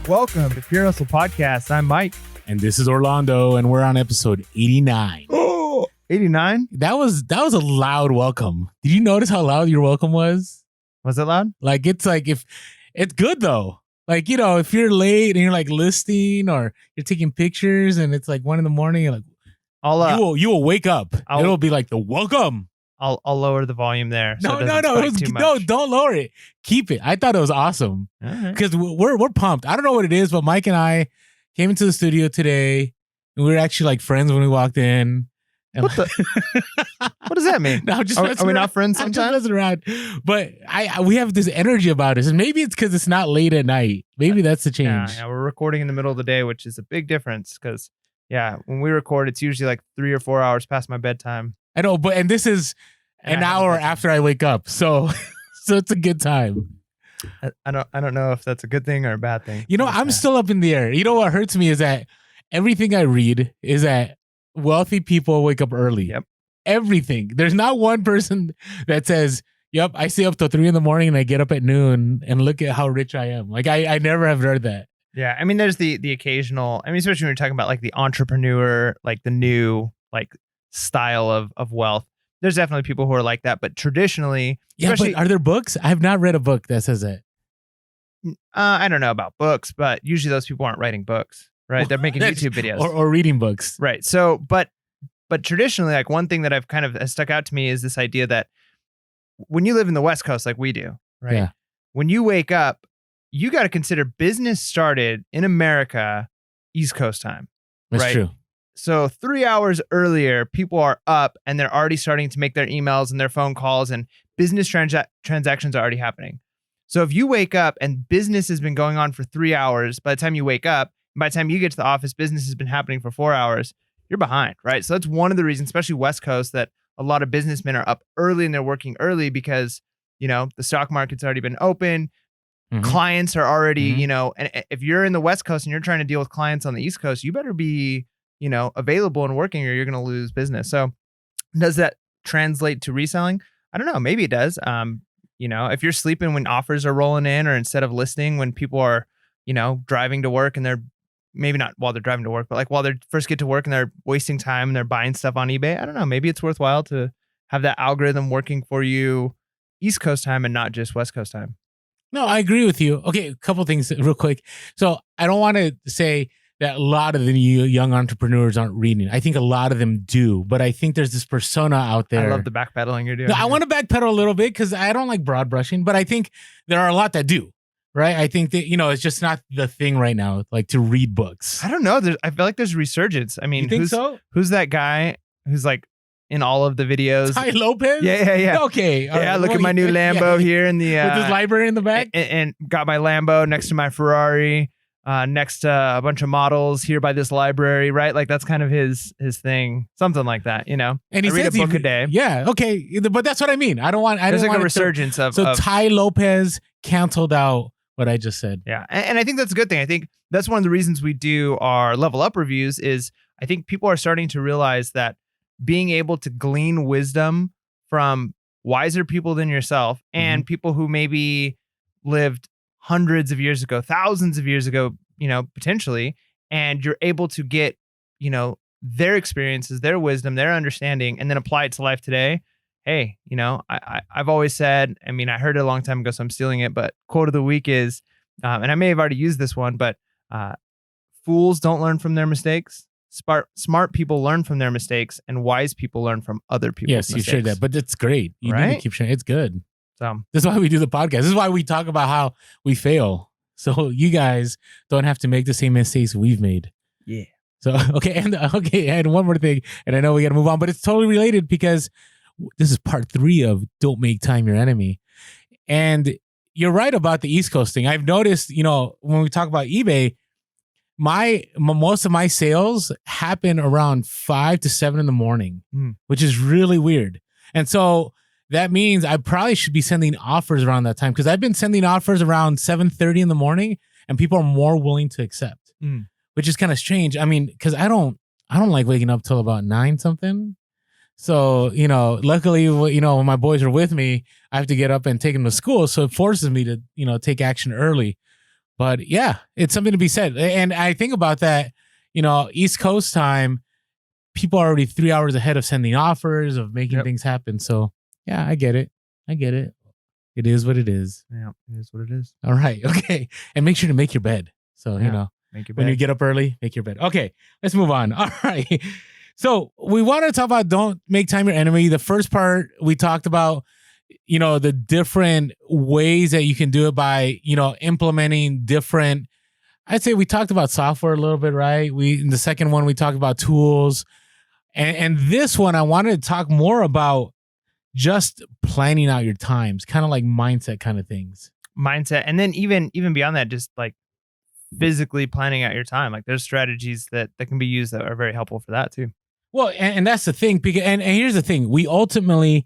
Welcome to Pure Hustle Podcast. I'm Mike. And this is Orlando, and we're on episode 89. Oh, 89? That was a loud welcome. Did you notice how loud your welcome was? Was it loud? If it's good though. Like, you know, if you're late and you're like listing or you're taking pictures and it's like 1 a.m, you're like, you will wake up. It'll be like the welcome. I'll lower the volume there. No, don't lower it. Keep it. I thought it was awesome because we're pumped. I don't know what it is, but Mike and I came into the studio today and we were actually like friends when we walked in. And what does that mean? No, just are we not friends sometimes? I'm just messing around. But we have this energy about us, and maybe it's because it's not late at night. Maybe that's the change. Yeah, we're recording in the middle of the day, which is a big difference because when we record, it's usually like 3 or 4 hours past my bedtime. I know, and this is an hour after I wake up, so it's a good time. I don't know if that's a good thing or a bad thing. You know, I'm still up in the air. You know what hurts me is that everything I read is that wealthy people wake up early. Yep. Everything. There's not one person that says, "Yep, I stay up till 3 a.m. and I get up at noon and look at how rich I am." Like I never have heard that. Yeah, I mean, there's the occasional. I mean, especially when you're talking about like the entrepreneur, like the new like style of wealth. There's definitely people who are like that, but traditionally, but are there books? I have not read a book that says that. I don't know about books, but usually those people aren't writing books, right? They're making YouTube videos or reading books, right? So, but traditionally, like one thing that I've kind of has stuck out to me is this idea that when you live in the West Coast, like we do, right? Yeah. When you wake up, you got to consider business started in America, East Coast time. That's right? true. So 3 hours earlier, people are up and they're already starting to make their emails and their phone calls, and business transactions are already happening. So if you wake up and business has been going on for 3 hours, by the time you wake up, by the time you get to the office, business has been happening for 4 hours, you're behind, right? So that's one of the reasons, especially West Coast, that a lot of businessmen are up early and they're working early because, you know, the stock market's already been open. Mm-hmm. Clients are already, you know, and if you're in the West Coast and you're trying to deal with clients on the East Coast, you better be, you know, available and working or you're going to lose business. So does that translate to reselling? I don't know. Maybe it does. You know, if you're sleeping when offers are rolling in, or instead of listing when people are, you know, driving to work and they're maybe not while they're driving to work, but like while they first get to work and they're wasting time and they're buying stuff on eBay. I don't know. Maybe it's worthwhile to have that algorithm working for you East Coast time and not just West Coast time. No, I agree with you. Okay, a couple things real quick. So I don't want to say that a lot of the young entrepreneurs aren't reading. I think a lot of them do, but I think there's this persona out there. I love the backpedaling you're doing. No, I want to backpedal a little bit because I don't like broad brushing, but I think there are a lot that do, right? I think that, you know, it's just not the thing right now, like to read books. I don't know. I feel like there's resurgence. I mean, you think so? Who's that guy who's like in all of the videos? Ty Lopez? Yeah. Okay. Yeah, look at my new Lambo here in the... with his library in the back? And got my Lambo next to my Ferrari. Next to a bunch of models here by this library, right? Like that's kind of his thing, something like that, you know. And he read a book a day. Yeah, okay, but that's what I mean. There's like a resurgence of. So Ty Lopez canceled out what I just said. Yeah, and I think that's a good thing. I think that's one of the reasons we do our level up reviews. Is I think people are starting to realize that being able to glean wisdom from wiser people than yourself and people who maybe lived hundreds of years ago, thousands of years ago, you know, potentially, and you're able to get, you know, their experiences, their wisdom, their understanding, and then apply it to life today. Hey, you know, I've always said, I mean, I heard it a long time ago, so I'm stealing it, but quote of the week is, and I may have already used this one, but fools don't learn from their mistakes. Smart people learn from their mistakes, and wise people learn from other people's mistakes. Yes, you shared that, but it's great. You need to keep sharing. It's good. So this is why we do the podcast. This is why we talk about how we fail. So you guys don't have to make the same mistakes we've made. Yeah. So, and one more thing, and I know we got to move on, but it's totally related because this is part 3 of Don't Make Time Your Enemy. And you're right about the East Coast thing. I've noticed, you know, when we talk about eBay, most of my sales happen around 5 to 7 in the morning, which is really weird. And so that means I probably should be sending offers around that time because I've been sending offers around 7:30 in the morning and people are more willing to accept, which is kind of strange. I mean, because I don't like waking up till about 9 something. So, you know, luckily, you know, when my boys are with me, I have to get up and take them to school. So it forces me to, you know, take action early. But yeah, it's something to be said. And I think about that, East Coast time, people are already 3 hours ahead of sending offers, of making things happen. So yeah, I get it. It is what it is. Yeah, it is what it is. All right. Okay. And make sure to make your bed. So, make your bed. When you get up early, make your bed. Okay. Let's move on. All right. So we want to talk about don't make time your enemy. The first part we talked about, the different ways that you can do it by, implementing different. I'd say we talked about software a little bit, right? In the second one, we talked about tools. And this one, I wanted to talk more about just planning out your times, kind of like mindset kind of things. Mindset. And then even beyond that, just like physically planning out your time. Like there's strategies that can be used that are very helpful for that too. Well, and that's the thing. Because, and here's the thing. We ultimately,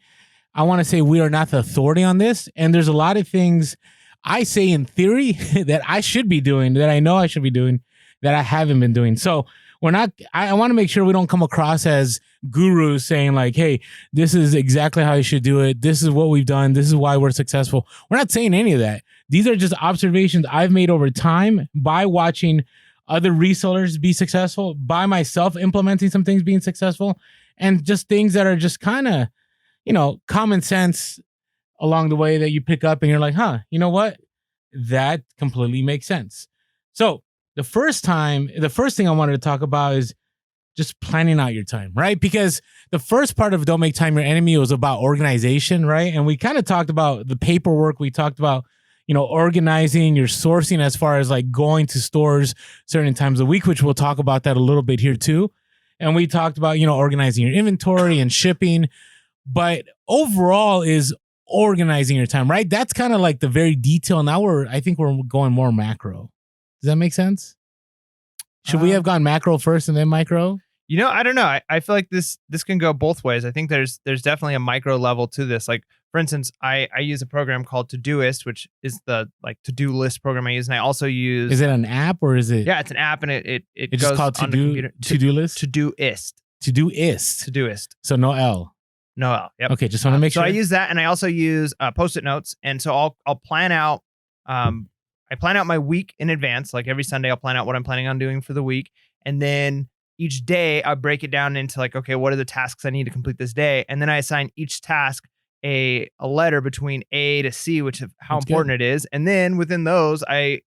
I want to say we are not the authority on this. And there's a lot of things I say in theory that I should be doing, that I know I should be doing, that I haven't been doing. So I want to make sure we don't come across as gurus saying like, hey, this is exactly how you should do it. This is what we've done. This is why we're successful. We're not saying any of that. These are just observations I've made over time by watching other resellers be successful, by myself implementing some things being successful, and just things that are just kind of, common sense along the way that you pick up and you're like, huh, you know what? That completely makes sense. So the first thing I wanted to talk about is just planning out your time, right? Because the first part of Don't Make Time Your Enemy was about organization, right? And we kind of talked about the paperwork. We talked about, organizing your sourcing as far as like going to stores certain times of the week, which we'll talk about that a little bit here too. And we talked about, organizing your inventory and shipping. But overall is organizing your time, right? That's kind of like the very detail. Now I think we're going more macro. Does that make sense? Should we have gone macro first and then micro? I don't know. I feel like this can go both ways. I think there's definitely a micro level to this. Like, for instance, I use a program called Todoist, which is the like to-do list program I use. And I also use... Is it an app or is it... Yeah, it's an app and it it's goes just called on the computer. To-do list? Todoist. Todoist. So no L. No L. Yep. Okay, just want to make sure. So I use that, and I also use Post-it notes. And so I'll plan out... I plan out my week in advance. Like every Sunday, I'll plan out what I'm planning on doing for the week. And then each day I break it down into like, okay, what are the tasks I need to complete this day? And then I assign each task a letter between A to C, which is how That's important good. it is. And then within those, I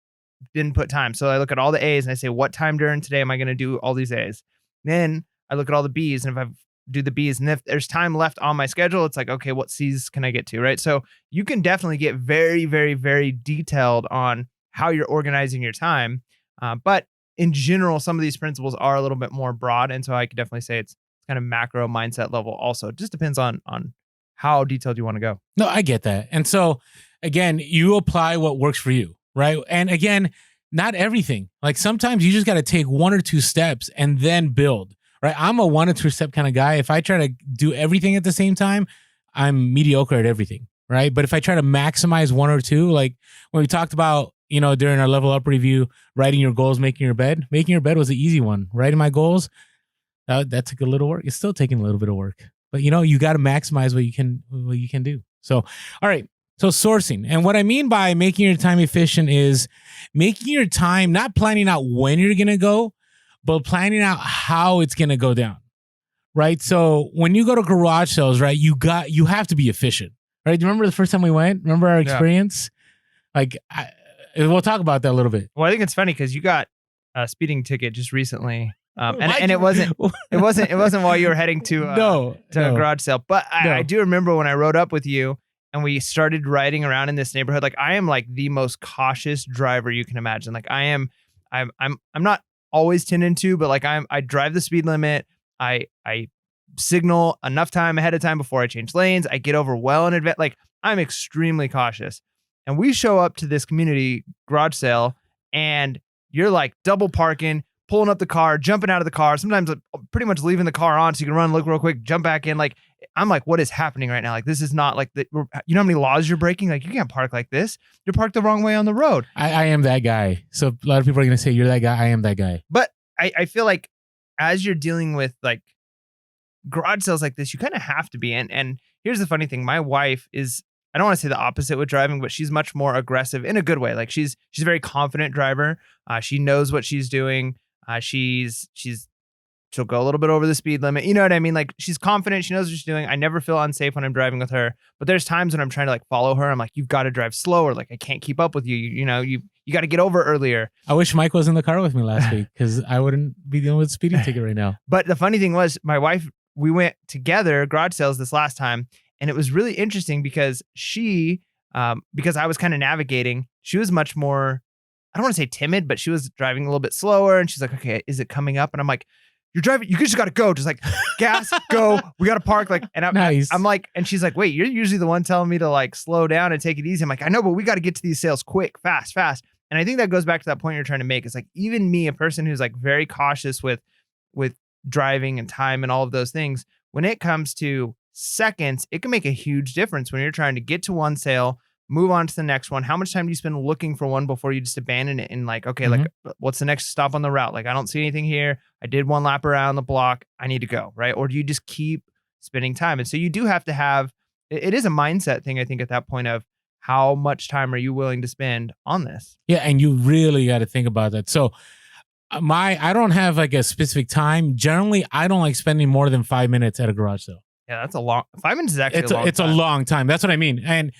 didn't put time. So I look at all the A's and I say, what time during today am I going to do all these A's? Then I look at all the B's, and if I do the B's, and if there's time left on my schedule, it's like, okay, what C's can I get to, right? So you can definitely get very, very, very detailed on how you're organizing your time. But in general, some of these principles are a little bit more broad. And so I could definitely say it's kind of macro mindset level also. It just depends on how detailed you want to go. No, I get that. And so again, you apply what works for you, right? And again, not everything. Like sometimes you just got to take 1 or 2 steps and then build, right? I'm a 1 or 2 step kind of guy. If I try to do everything at the same time, I'm mediocre at everything, right? But if I try to maximize 1 or 2, like when we talked about, during our level up review, writing your goals, making your bed was the easy one. Writing my goals, that took a little work. It's still taking a little bit of work, but you got to maximize what you can do. So, all right. So sourcing, and what I mean by making your time efficient is making your time, not planning out when you're going to go, but planning out how it's going to go down. Right. So when you go to garage sales, right, you have to be efficient. Right. Do you remember the first time we went? Remember our experience? Yeah. Like, we'll talk about that a little bit. Well, I think it's funny because you got a speeding ticket just recently, and it wasn't while you were heading to a garage sale. But I do remember when I rode up with you and we started riding around in this neighborhood. Like I am like the most cautious driver you can imagine. Like I'm not always tending to, but like I drive the speed limit. I signal enough time ahead of time before I change lanes. I get over well in advance. Like I'm extremely cautious. And we show up to this community garage sale and you're like double parking, pulling up the car, jumping out of the car, sometimes pretty much leaving the car on so you can run, look real quick, jump back in. Like, I'm like, what is happening right now? Like, this is not like, you know how many laws you're breaking? Like, you can't park like this. You're parked the wrong way on the road. I am that guy. So a lot of people are going to say, you're that guy. I am that guy. But I feel like as you're dealing with like garage sales like this, you kind of have to be. And here's the funny thing. My wife is I don't want to say the opposite with driving, but she's much more aggressive in a good way. Like she's a very confident driver. She knows what she's doing. She'll go a little bit over the speed limit. You know what I mean? Like she's confident. She knows what she's doing. I never feel unsafe when I'm driving with her. But there's times when I'm trying to like follow her. I'm like, you've got to drive slower. Like I can't keep up with you. You got to get over earlier. I wish Mike was in the car with me last week because I wouldn't be dealing with a speeding ticket right now. But the funny thing was, my wife, we went together garage sales this last time, and it was really interesting because because I was kind of navigating, she was much more, I don't want to say timid, but she was driving a little bit slower, and she's like, okay, is it coming up? And I'm like, you're driving, you just got to go. Just like gas, go. We got to park. Like, and I'm like, and she's like, wait, you're usually the one telling me to like slow down and take it easy. I'm like, I know, but we got to get to these sales quick, fast. And I think that goes back to that point you're trying to make. It's like, even me, a person who's like very cautious with driving and time and all of those things, when it comes to seconds, it can make a huge difference when you're trying to get to one sale, move on to the next one. How much time do you spend looking for one before you just abandon it and like, okay, like what's the next stop on the route? Like, I don't see anything here. I did one lap around the block. I need to go, right? Or do you just keep spending time? And so you do have to have, it is a mindset thing, I think, at that point of how much time are you willing to spend on this? Yeah. And you really got to think about that. So I don't have like a specific time. Generally, I don't like spending more than 5 minutes at a garage sale. Yeah, that's a long, 5 minutes is actually a long time. It's a long time. That's what I mean. And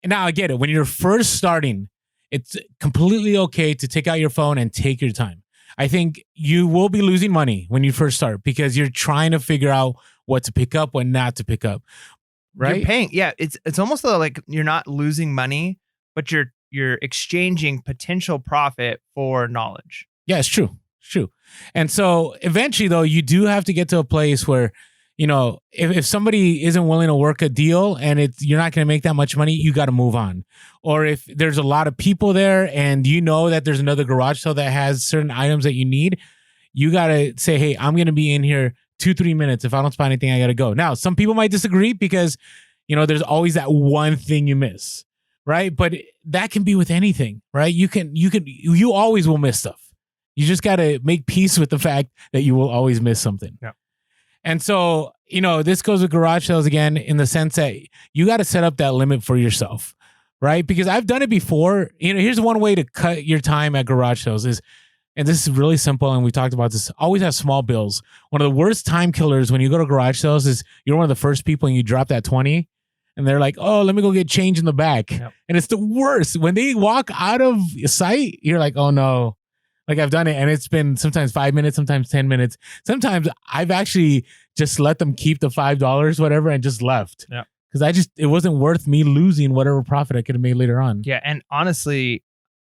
now I get it. When you're first starting, it's completely okay to take out your phone and take your time. I think you will be losing money when you first start because you're trying to figure out what to pick up, what not to pick up. Right? You're paying. Yeah, it's almost like you're not losing money, but you're exchanging potential profit for knowledge. Yeah, it's true. It's true. And so eventually, though, you do have to get to a place where, you know, if somebody isn't willing to work a deal and you're not going to make that much money, you got to move on. Or if there's a lot of people there and you know that there's another garage sale that has certain items that you need, you got to say, hey, I'm going to be in here 2-3 minutes. If I don't spot anything, I got to go. Now, some people might disagree because, you know, there's always that one thing you miss, right? But that can be with anything, right? You always will miss stuff. You just got to make peace with the fact that you will always miss something. Yeah. And so, you know, this goes with garage sales again, in the sense that you got to set up that limit for yourself, right? Because I've done it before. You know, here's one way to cut your time at garage sales is, and this is really simple, and we talked about this, always have small bills. One of the worst time killers when you go to garage sales is you're one of the first people and you drop that 20 and they're like, oh, let me go get change in the back. Yep. And it's the worst. When they walk out of sight, you're like, oh no. Like I've done it and it's been sometimes 5 minutes, sometimes 10 minutes. Sometimes I've actually just let them keep the $5, whatever, and just left. Yeah. Because it wasn't worth me losing whatever profit I could have made later on. Yeah. And honestly,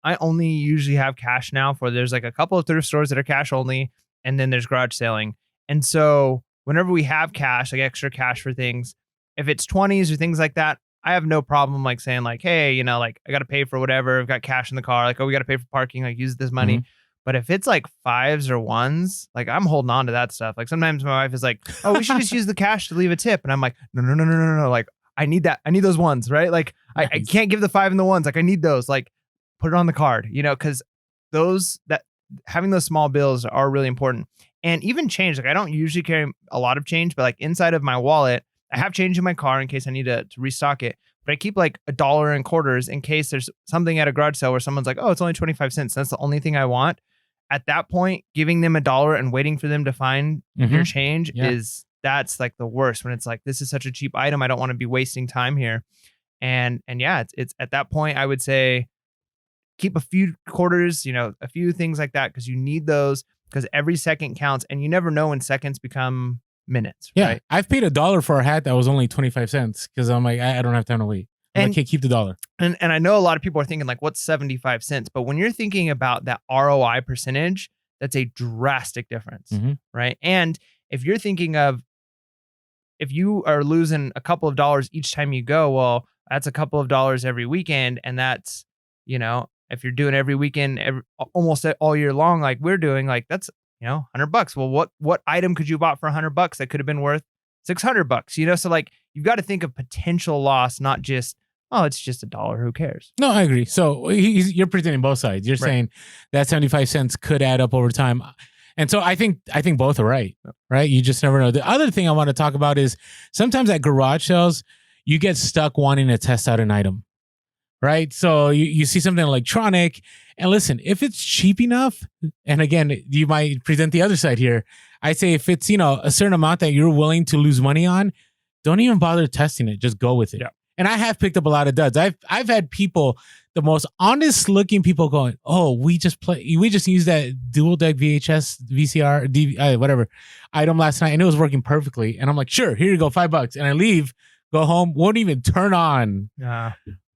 I only usually have cash now there's like a couple of thrift stores that are cash only, and then there's garage selling. And so whenever we have cash, like extra cash for things, if it's 20s or things like that, I have no problem like saying like, hey, you know, like I got to pay for whatever. I've got cash in the car. Like, oh, we got to pay for parking. Like use this money. Mm-hmm. But if it's like 5s or 1s, like I'm holding on to that stuff. Like sometimes my wife is like, oh, we should just use the cash to leave a tip. And I'm like, no. Like I need that. I need those 1s, right? Like nice. I can't give the 5 and the 1s. Like I need those. Like put it on the card, you know, because having those small bills are really important. And even change, like I don't usually carry a lot of change, but like inside of my wallet, I have change in my car in case I need to restock it. But I keep like $1 in quarters in case there's something at a garage sale where someone's like, oh, it's only 25 cents. That's the only thing I want. At that point, giving them $1 and waiting for them to find your change that's like the worst, when it's like, this is such a cheap item. I don't want to be wasting time here. And yeah, it's at that point, I would say keep a few quarters, you know, a few things like that, because you need those, because every second counts and you never know when seconds become minutes. Yeah. Right? I've paid $1 for a hat that was only 25 cents because I'm like, I don't have time to wait. I can't keep the $1. And I know a lot of people are thinking like, what's 75 cents? But when you're thinking about that ROI percentage, that's a drastic difference, right? And if you're thinking of, if you are losing a couple of dollars each time you go, well, that's a couple of dollars every weekend. And that's, you know, if you're doing every weekend, almost all year long, like we're doing, like that's, you know, $100. Well, what item could you bought for $100 that could have been worth $600? You know, so like you've got to think of potential loss, not just, oh, it's just $1. Who cares? No, I agree. So you're presenting both sides. You're saying that 75 cents could add up over time. And so I think both are right? You just never know. The other thing I want to talk about is sometimes at garage sales, you get stuck wanting to test out an item, right? So you see something electronic, and listen, if it's cheap enough, and again, you might present the other side here. I say if it's, a certain amount that you're willing to lose money on, don't even bother testing it. Just go with it. Yeah. And I have picked up a lot of duds. I've had people, the most honest looking people going, oh, we just used that dual deck VHS, VCR, whatever item last night, and it was working perfectly. And I'm like, sure, here you go, $5. And I leave, go home, won't even turn on.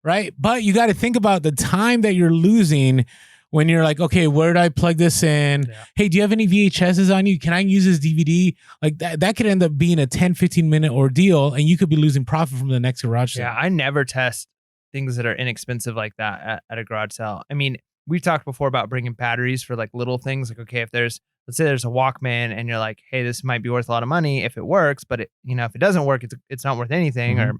Right? But you got to think about the time that you're losing when you're like, okay, where do I plug this in? Yeah. Hey, do you have any VHSs on you? Can I use this DVD? Like that could end up being a 10, 15 minute ordeal, and you could be losing profit from the next garage sale. Yeah, I never test things that are inexpensive like that at a garage sale. I mean, we've talked before about bringing batteries for like little things. Like, okay, let's say there's a Walkman and you're like, hey, this might be worth a lot of money if it works, but if it doesn't work, it's not worth anything, or,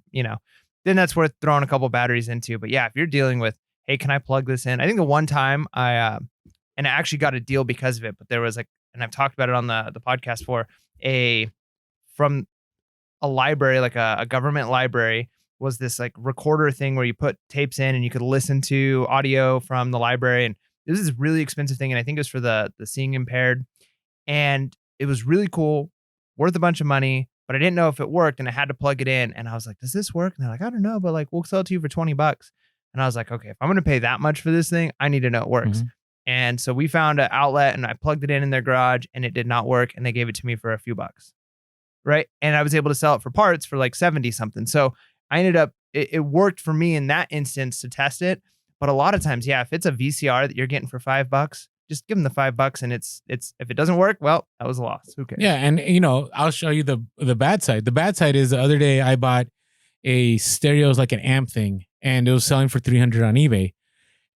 then that's worth throwing a couple batteries into. But yeah, if you're dealing with, hey, can I plug this in? I think the one time I actually got a deal because of it, but there was and I've talked about it on the podcast from a library, like a government library, was this like recorder thing where you put tapes in and you could listen to audio from the library. And this is a really expensive thing. And I think it was for the seeing impaired. And it was really cool, worth a bunch of money, but I didn't know if it worked, and I had to plug it in. And I was like, does this work? And they're like, I don't know, but like, we'll sell it to you for $20. And I was like, okay, if I'm going to pay that much for this thing, I need to know it works. Mm-hmm. And so we found an outlet and I plugged it in their garage, and it did not work. And they gave it to me for a few bucks. Right. And I was able to sell it for parts for like 70 something. So I ended up, it worked for me in that instance to test it. But a lot of times, yeah, if it's a VCR that you're getting for $5, just give them the $5, and it's if it doesn't work, well, that was a loss. Who cares? Yeah, and I'll show you the bad side. The bad side is the other day I bought a stereo, like an amp thing, and it was selling for $300 on eBay.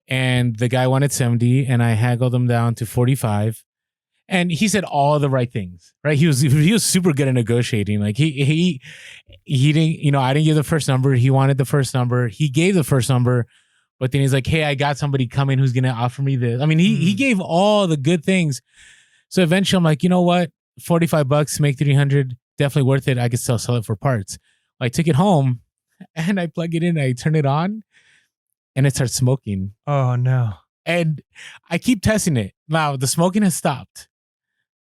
And the guy wanted 70, and I haggled him down to 45. And he said all the right things, right? He was super good at negotiating. Like he didn't, I didn't give the first number. He wanted the first number. He gave the first number, but then he's like, hey, I got somebody coming who's going to offer me this. I mean, he gave all the good things. So eventually I'm like, you know what? $45, make 300, definitely worth it. I could still sell it for parts. I took it home and I plug it in, I turn it on, and it starts smoking. Oh no. And I keep testing it. Now the smoking has stopped.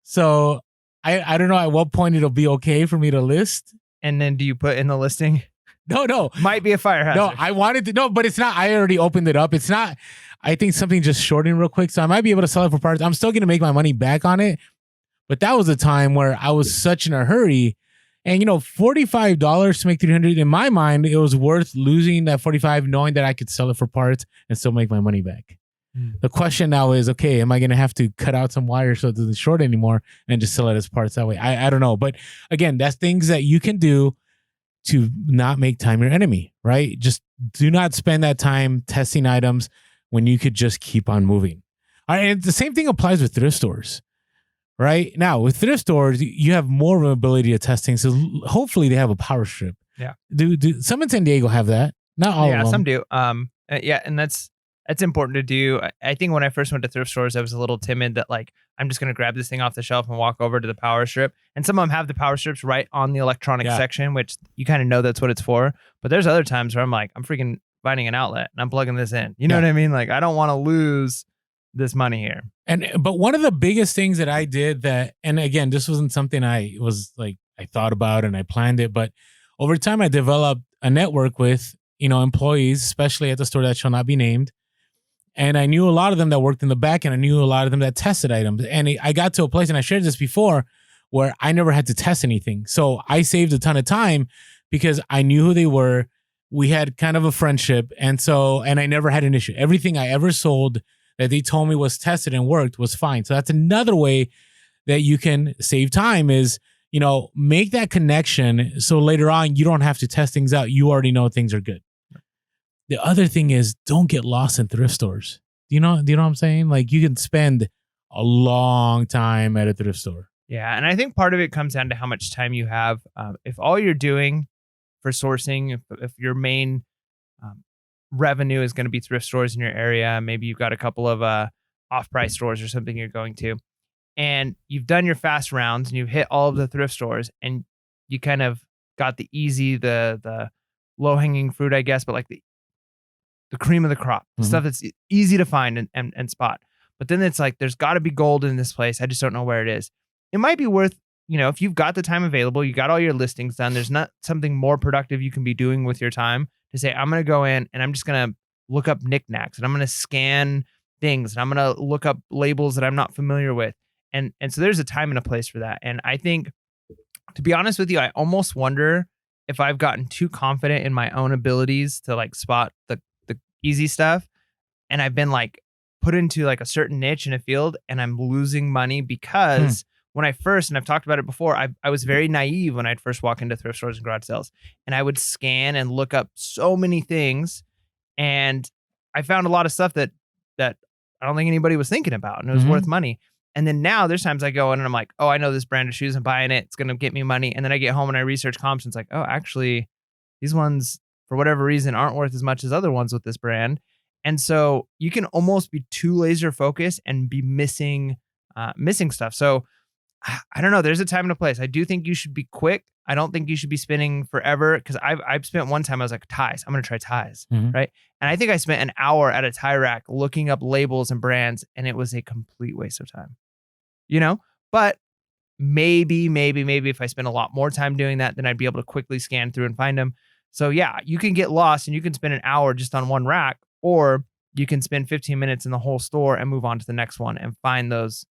So I don't know at what point it'll be okay for me to list. And then do you put in the listing? No. Might be a fire hazard. No, I wanted to. No, but it's not. I already opened it up. It's not. I think something just shortened real quick. So I might be able to sell it for parts. I'm still going to make my money back on it. But that was a time where I was such in a hurry. And, $45 to make 300, in my mind, it was worth losing that 45, knowing that I could sell it for parts and still make my money back. The question now is, okay, am I going to have to cut out some wires so it doesn't short anymore and just sell it as parts that way? I don't know. But again, that's things that you can do to not make time your enemy, right? Just do not spend that time testing items when you could just keep on moving. All right, and the same thing applies with thrift stores, right? Now, with thrift stores, you have more of an ability to test things. So hopefully they have a power strip. Yeah. Do some in San Diego have that? Not all of them. Yeah, some do. Yeah, and that's important to do. I think when I first went to thrift stores, I was a little timid that like, I'm just going to grab this thing off the shelf and walk over to the power strip. And some of them have the power strips right on the electronic section, which you kind of know that's what it's for. But there's other times where I'm like, I'm freaking finding an outlet and I'm plugging this in. You know what I mean? Like, I don't want to lose this money here. But one of the biggest things that I did that, and again, this wasn't something I thought about and I planned it, but over time I developed a network with, employees, especially at the store that shall not be named. And I knew a lot of them that worked in the back, and I knew a lot of them that tested items. And I got to a place, and I shared this before, where I never had to test anything. So I saved a ton of time because I knew who they were. We had kind of a friendship. And I never had an issue. Everything I ever sold that they told me was tested and worked was fine. So that's another way that you can save time is, make that connection. So later on, you don't have to test things out. You already know things are good. The other thing is, don't get lost in thrift stores. Do you know what I'm saying? Like, you can spend a long time at a thrift store. Yeah, and I think part of it comes down to how much time you have. If all you're doing for sourcing, if your main revenue is going to be thrift stores in your area, maybe you've got a couple of off-price stores or something you're going to, and you've done your fast rounds and you've hit all of the thrift stores, and you kind of got the easy, the low hanging fruit, I guess, but like the cream of the crop, the Mhm. stuff that's easy to find and spot. But then it's like, there's got to be gold in this place. I just don't know where it is. It might be worth, if you've got the time available, you got all your listings done, there's not something more productive you can be doing with your time to say, I'm going to go in and I'm just going to look up knickknacks and I'm going to scan things and I'm going to look up labels that I'm not familiar with. And so there's a time and a place for that. And I think, to be honest with you, I almost wonder if I've gotten too confident in my own abilities to like spot the easy stuff, and I've been like put into like a certain niche in a field and I'm losing money because when I first, and I've talked about it before, I was very naive when I'd first walk into thrift stores and garage sales, and I would scan and look up so many things, and I found a lot of stuff that I don't think anybody was thinking about, and it was worth money. And then now there's times I go in and I'm like, oh, I know this brand of shoes, I'm buying it, it's gonna get me money. And then I get home and I research comps and it's like, oh, actually, these ones for whatever reason aren't worth as much as other ones with this brand. And so you can almost be too laser focused and be missing stuff. So I don't know. There's a time and a place. I do think you should be quick. I don't think you should be spinning forever, because I've spent one time, I was like, ties. I'm going to try ties. Right. And I think I spent an hour at a tie rack looking up labels and brands, and it was a complete waste of time, but maybe if I spend a lot more time doing that, then I'd be able to quickly scan through and find them. So yeah, you can get lost and you can spend an hour just on one rack, or you can spend 15 minutes in the whole store and move on to the next one and find those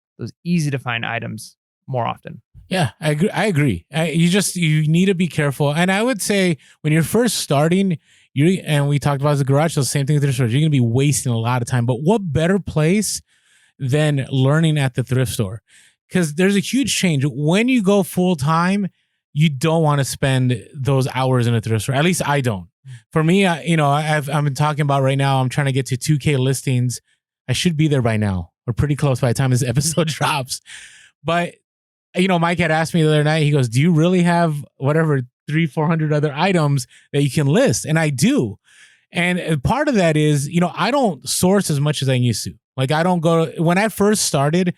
easy to find items more often. Yeah, I agree. You need to be careful. And I would say when you're first starting, and we talked about the garage, so same thing with the stores, you're going to be wasting a lot of time. But what better place than learning at the thrift store? Because there's a huge change. When you go full time, you don't want to spend those hours in a thrift store. At least I don't. For me, I've been talking about right now, I'm trying to get to 2K listings. I should be there by now. We're pretty close by the time this episode drops. But Mike had asked me the other night, he goes, do you really have whatever 300-400 other items that you can list? And I do. And part of that is, I don't source as much as I used to. Like I don't go, when I first started,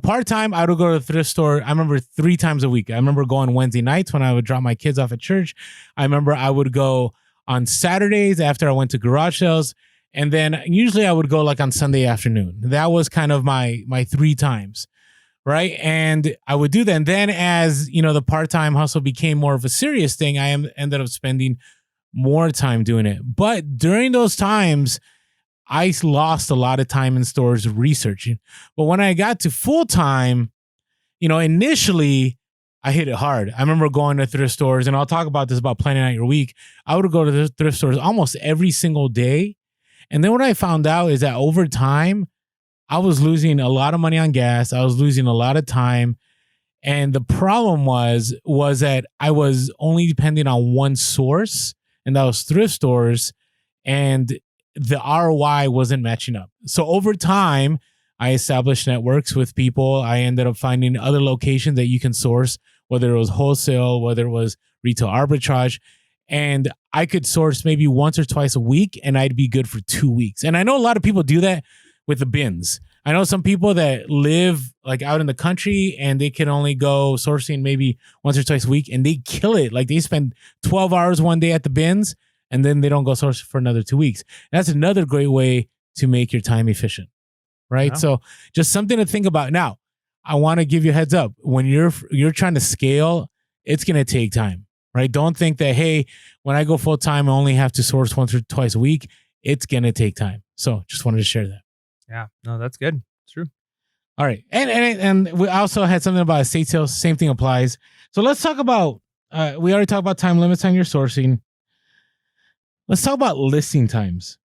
part-time, I would go to the thrift store. I remember 3 times a week. I remember going Wednesday nights when I would drop my kids off at church. I remember I would go on Saturdays after I went to garage sales. And then usually I would go like on Sunday afternoon. That was kind of my 3 times. Right. And I would do that. And then as, the part-time hustle became more of a serious thing, I ended up spending more time doing it. But during those times, I lost a lot of time in stores researching. But when I got to full-time, initially I hit it hard. I remember going to thrift stores, and I'll talk about this about planning out your week. I would go to the thrift stores almost every single day. And then what I found out is that over time, I was losing a lot of money on gas. I was losing a lot of time. And the problem was that I was only depending on one source, and that was thrift stores, and the ROI wasn't matching up. So over time, I established networks with people. I ended up finding other locations that you can source, whether it was wholesale, whether it was retail arbitrage. And I could source maybe once or twice a week, and I'd be good for 2 weeks. And I know a lot of people do that with the bins. I know some people that live like out in the country and they can only go sourcing maybe once or twice a week, and they kill it. Like they spend 12 hours one day at the bins, and then they don't go source for another 2 weeks. That's another great way to make your time efficient, right? Yeah. So just something to think about. Now, I want to give you a heads up. When you're trying to scale, it's going to take time, right? Don't think that, hey, when I go full time, I only have to source once or twice a week. It's going to take time. So just wanted to share that. Yeah, no, that's good. It's true. All right. And we also had something about estate sales. Same thing applies. So let's talk about, we already talked about time limits on your sourcing. Let's talk about listing times.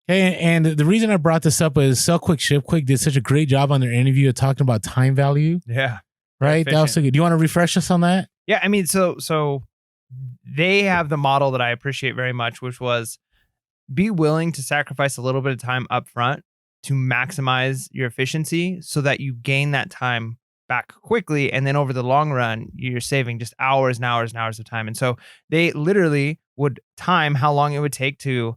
Okay. And the reason I brought this up is Sell Quick Ship Quick did such a great job on their interview of talking about time value. Yeah. Right. That was so good. Do you want to refresh us on that? Yeah. I mean, so they have the model that I appreciate very much, which was be willing to sacrifice a little bit of time up front to maximize your efficiency so that you gain that time back quickly. And then over the long run, you're saving just hours and hours and hours of time. And so they literally would time how long it would take to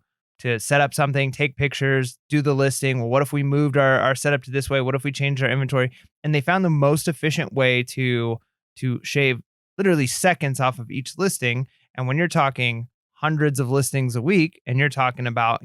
set up something, take pictures, do the listing. Well, what if we moved our setup to this way? What if we changed our inventory? And they found the most efficient way to shave literally seconds off of each listing. And when you're talking hundreds of listings a week and you're talking about,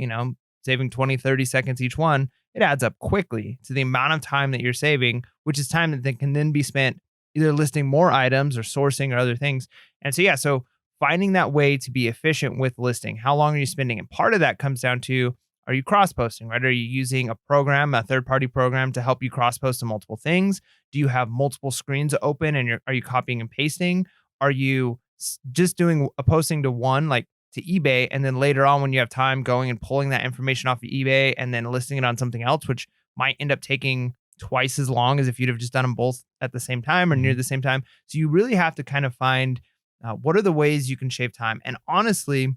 saving 20, 30 seconds each one, it adds up quickly to the amount of time that you're saving, which is time that can then be spent either listing more items or sourcing or other things. And so finding that way to be efficient with listing, how long are you spending? And part of that comes down to, are you cross-posting, right? Are you using a program, a third-party program to help you cross-post to multiple things? Do you have multiple screens open and are you copying and pasting? Are you just doing a posting to one, like to eBay, and then later on when you have time going and pulling that information off of eBay and then listing it on something else, which might end up taking twice as long as if you'd have just done them both at the same time or near the same time. So you really have to kind of find what are the ways you can shave time. And honestly,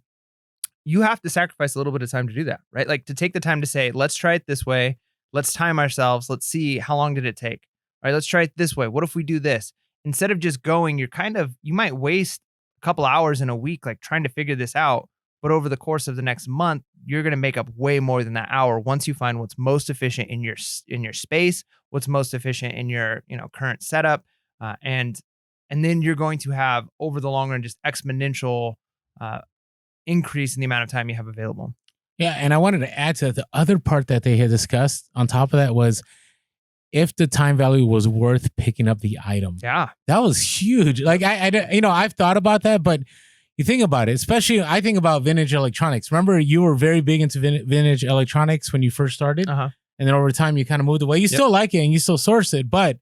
you have to sacrifice a little bit of time to do that, right? Like to take the time to say, let's try it this way. Let's time ourselves. Let's see how long did it take. All right, let's try it this way. What if we do this? Instead of just going, you might waste a couple hours in a week, like trying to figure this out. But over the course of the next month, you're going to make up way more than that hour once you find what's most efficient in your space, what's most efficient in your current setup, and then you're going to have over the long run just exponential increase in the amount of time you have available. Yeah, and I wanted to add to that, the other part that they had discussed on top of that was if the time value was worth picking up the item. Yeah, that was huge. Like I've thought about that, but you think about it, especially I think about vintage electronics. Remember, you were very big into vintage electronics when you first started, and then over time you kind of moved away. You still like it and you still source it, but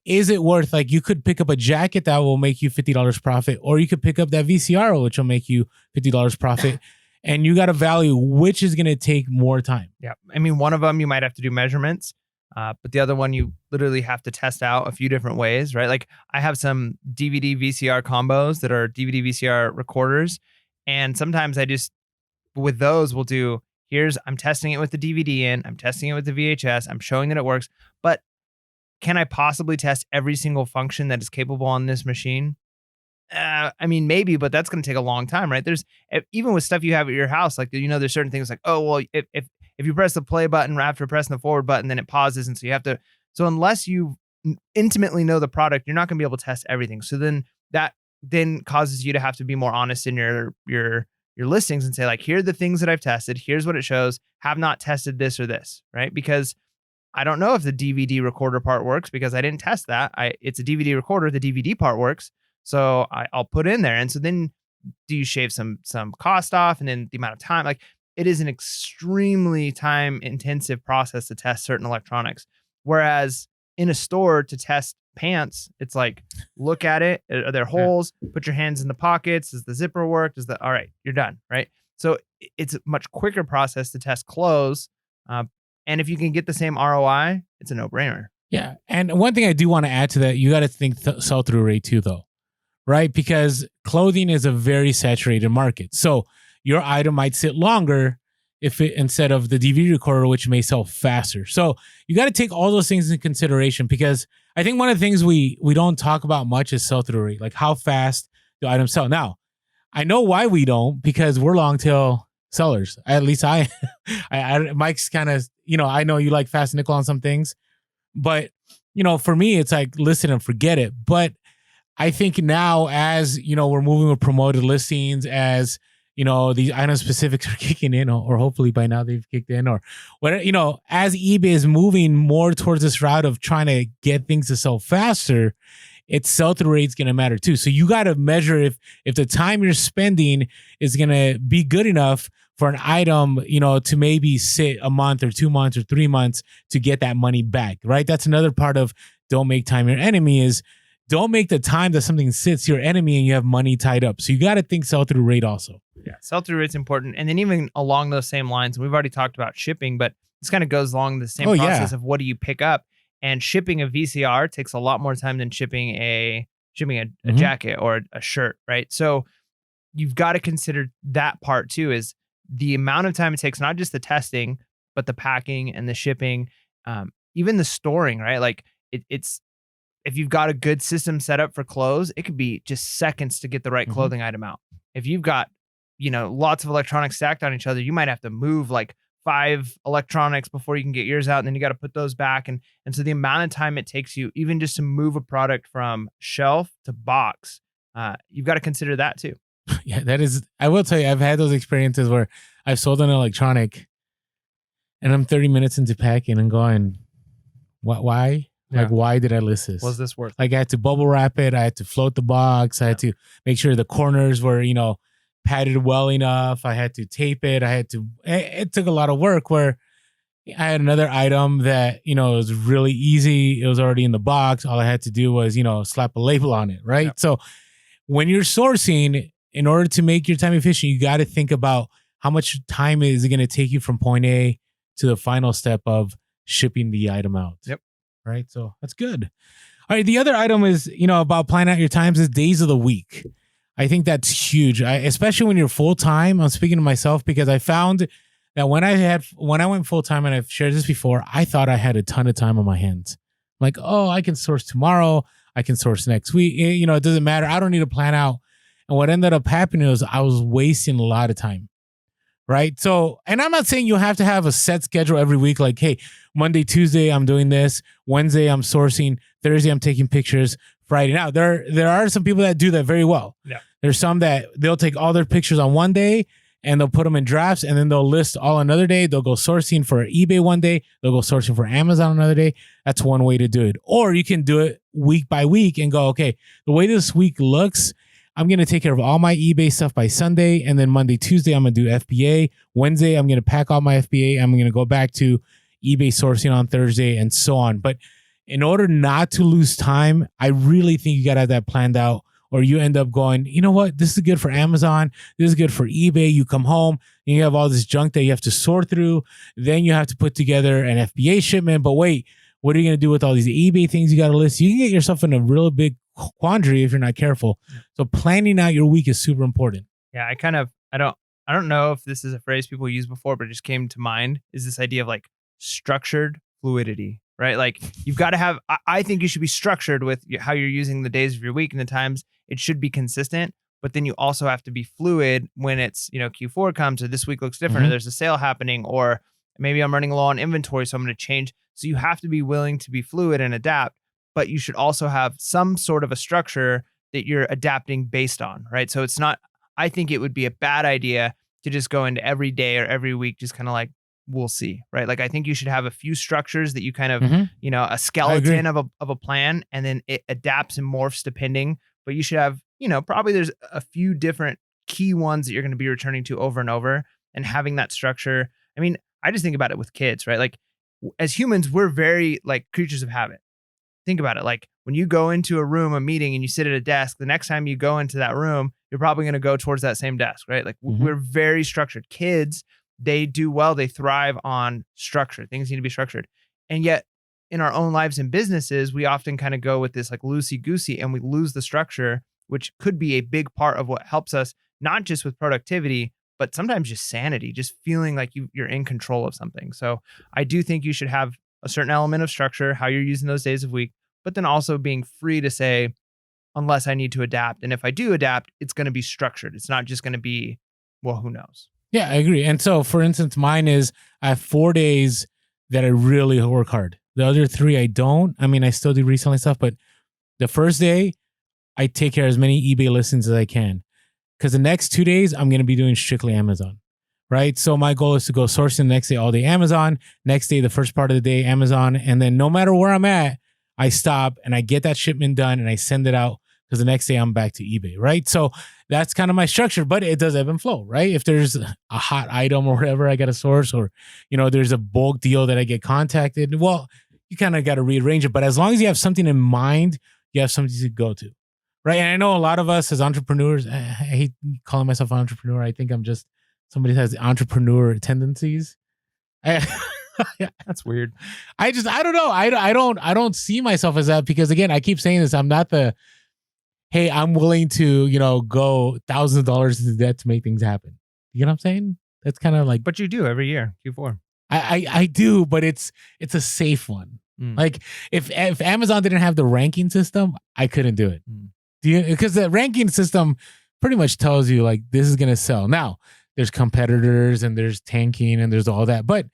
is it worth, like, you could pick up a jacket that will make you $50 profit, or you could pick up that VCR, which will make you $50 profit, and you got to value which is going to take more time. Yeah. I mean, one of them you might have to do measurements, but the other one you literally have to test out a few different ways, right? Like I have some DVD VCR combos that are DVD VCR recorders. And sometimes with those, we'll do, I'm testing it with the DVD in, I'm testing it with the VHS, I'm showing that it works, but can I possibly test every single function that is capable on this machine? I mean, maybe, but that's going to take a long time, right? Even with stuff you have at your house, like, there's certain things like, oh, well, if you press the play button after pressing the forward button, then it pauses. And so you have to, unless you intimately know the product, you're not going to be able to test everything. So then that then causes you to have to be more honest in your listings and say, like, here are the things that I've tested. Here's what it shows. Have not tested this or this, right? Because I don't know if the DVD recorder part works because I didn't test that. It's a DVD recorder. The DVD part works. So I'll put in there. And so then do you shave some cost off, and then the amount of time? Like, it is an extremely time intensive process to test certain electronics. Whereas in a store to test pants, it's like, look at it. Are there holes? Put your hands in the pockets. Does the zipper work? All right, you're done. Right. So it's a much quicker process to test clothes. And if you can get the same ROI, it's a no-brainer. Yeah. And one thing I do want to add to that, you got to think sell-through rate too, though, right? Because clothing is a very saturated market. So your item might sit longer instead of the DVD recorder, which may sell faster. So you got to take all those things into consideration, because I think one of the things we don't talk about much is sell-through rate, like how fast do items sell. Now, I know why we don't, because we're long tail sellers. At least I Mike's kind of, I know you like fast nickel on some things, but for me, it's like listen and forget it. But I think now, as we're moving with promoted listings, as these item specifics are kicking in, or hopefully by now they've kicked in, or whatever, as eBay is moving more towards this route of trying to get things to sell faster, its sell-through rate is going to matter too. So you got to measure if the time you're spending is going to be good enough for an item, to maybe sit a month or 2 months or 3 months to get that money back, right? That's another part of don't make time your enemy, is don't make the time that something sits your enemy and you have money tied up. So you got to think sell-through rate also. Yeah, sell-through rate's important. And then even along those same lines, we've already talked about shipping, but this kind of goes along the same process of what do you pick up? And shipping a VCR takes a lot more time than shipping a jacket or a shirt, right? So you've got to consider that part too, is the amount of time it takes, not just the testing, but the packing and the shipping, even the storing, right? Like it's, if you've got a good system set up for clothes, it could be just seconds to get the right clothing item out. If you've got, lots of electronics stacked on each other, you might have to move like 5 electronics before you can get yours out. And then you got to put those back. And so the amount of time it takes you, even just to move a product from shelf to box, you've got to consider that too. Yeah, that is. I will tell you, I've had those experiences where I've sold an electronic, and I'm 30 minutes into packing and going, "What? Why? Yeah. Like, why did I list this? Was this worth it? Like, I had to bubble wrap it. I had to float the box. I had to make sure the corners were, padded well enough. I had to tape it. It took a lot of work where I had another item that, it was really easy. It was already in the box. All I had to do was, slap a label on it. Right. Yeah. So when you're sourcing, in order to make your time efficient, you got to think about how much time is it going to take you from point A to the final step of shipping the item out. Yep. Right. So that's good. All right. The other item is, about planning out your times is days of the week. I think that's huge, especially when you're full time. I'm speaking to myself because I found that when I went full time, and I've shared this before, I thought I had a ton of time on my hands. Like, oh, I can source tomorrow. I can source next week. It doesn't matter. I don't need to plan out. And what ended up happening was I was wasting a lot of time. Right. So, and I'm not saying you have to have a set schedule every week. Like, hey, Monday, Tuesday, I'm doing this. Wednesday, I'm sourcing. Thursday, I'm taking pictures. Friday. Now, there are some people that do that very well. Yeah. There's some that they'll take all their pictures on one day and they'll put them in drafts, and then they'll list all another day. They'll go sourcing for eBay one day. They'll go sourcing for Amazon another day. That's one way to do it. Or you can do it week by week and go, okay, the way this week looks, I'm going to take care of all my eBay stuff by Sunday. And then Monday, Tuesday, I'm going to do FBA. Wednesday, I'm going to pack all my FBA. I'm going to go back to eBay sourcing on Thursday and so on. But in order not to lose time, I really think you got to have that planned out, or you end up going, you know what? This is good for Amazon. This is good for eBay. You come home and you have all this junk that you have to sort through. Then you have to put together an FBA shipment. But wait, what are you going to do with all these eBay things you got to list? You can get yourself in a real big quandary if you're not careful. So planning out your week is super important. Yeah, I don't know if this is a phrase people used before, but it just came to mind, is this idea of like structured fluidity, right? Like you've got to have, I think you should be structured with how you're using the days of your week and the times. It should be consistent, but then you also have to be fluid when it's, Q4 comes, or this week looks different, or there's a sale happening, or maybe I'm running low on inventory, so I'm going to change. So you have to be willing to be fluid and adapt, but you should also have some sort of a structure that you're adapting based on, right? So it's not, I think it would be a bad idea to just go into every day or every week, just kind of like, we'll see, right? Like I think you should have a few structures that you kind of, a skeleton of a plan, and then it adapts and morphs depending. But you should have, probably there's a few different key ones that you're going to be returning to over and over, and having that structure. I mean, I just think about it with kids, right? Like as humans, we're very like creatures of habit. Think about it. Like when you go into a room, a meeting, and you sit at a desk, the next time you go into that room, you're probably going to go towards that same desk, right? Like we're very structured. Kids, they do well. They thrive on structure. Things need to be structured. And yet in our own lives and businesses, we often kind of go with this like loosey-goosey, and we lose the structure, which could be a big part of what helps us, not just with productivity, but sometimes just sanity, just feeling like you're in control of something. So I do think you should have a certain element of structure, how you're using those days of week, but then also being free to say, unless I need to adapt. And if I do adapt, it's going to be structured. It's not just going to be, well, who knows? Yeah, I agree. And so, for instance, mine is I have 4 days that I really work hard. The other 3, I don't. I mean, I still do reselling stuff, but the first day, I take care of as many eBay listings as I can. Because the next 2 days, I'm going to be doing strictly Amazon, right? So my goal is to go sourcing the next day all day Amazon, next day, the first part of the day Amazon. And then no matter where I'm at, I stop and I get that shipment done and I send it out, because the next day I'm back to eBay, right? So that's kind of my structure, but it does ebb and flow, right? If there's a hot item or whatever I got to source, or, there's a bulk deal that I get contacted, well, you kind of got to rearrange it. But as long as you have something in mind, you have something to go to, right? And I know a lot of us as entrepreneurs, I hate calling myself an entrepreneur. I think I'm just somebody that has entrepreneur tendencies. That's weird. I don't know. I don't see myself as that, because again, I keep saying this. I'm not hey, I'm willing to, go thousands of dollars into debt to make things happen. You know what I'm saying? That's kind of like, but you do every year, Q4. I do, but it's a safe one. Like if Amazon didn't have the ranking system, I couldn't do it. Because the ranking system pretty much tells you like this is gonna sell. Now there's competitors and there's tanking and there's all that, but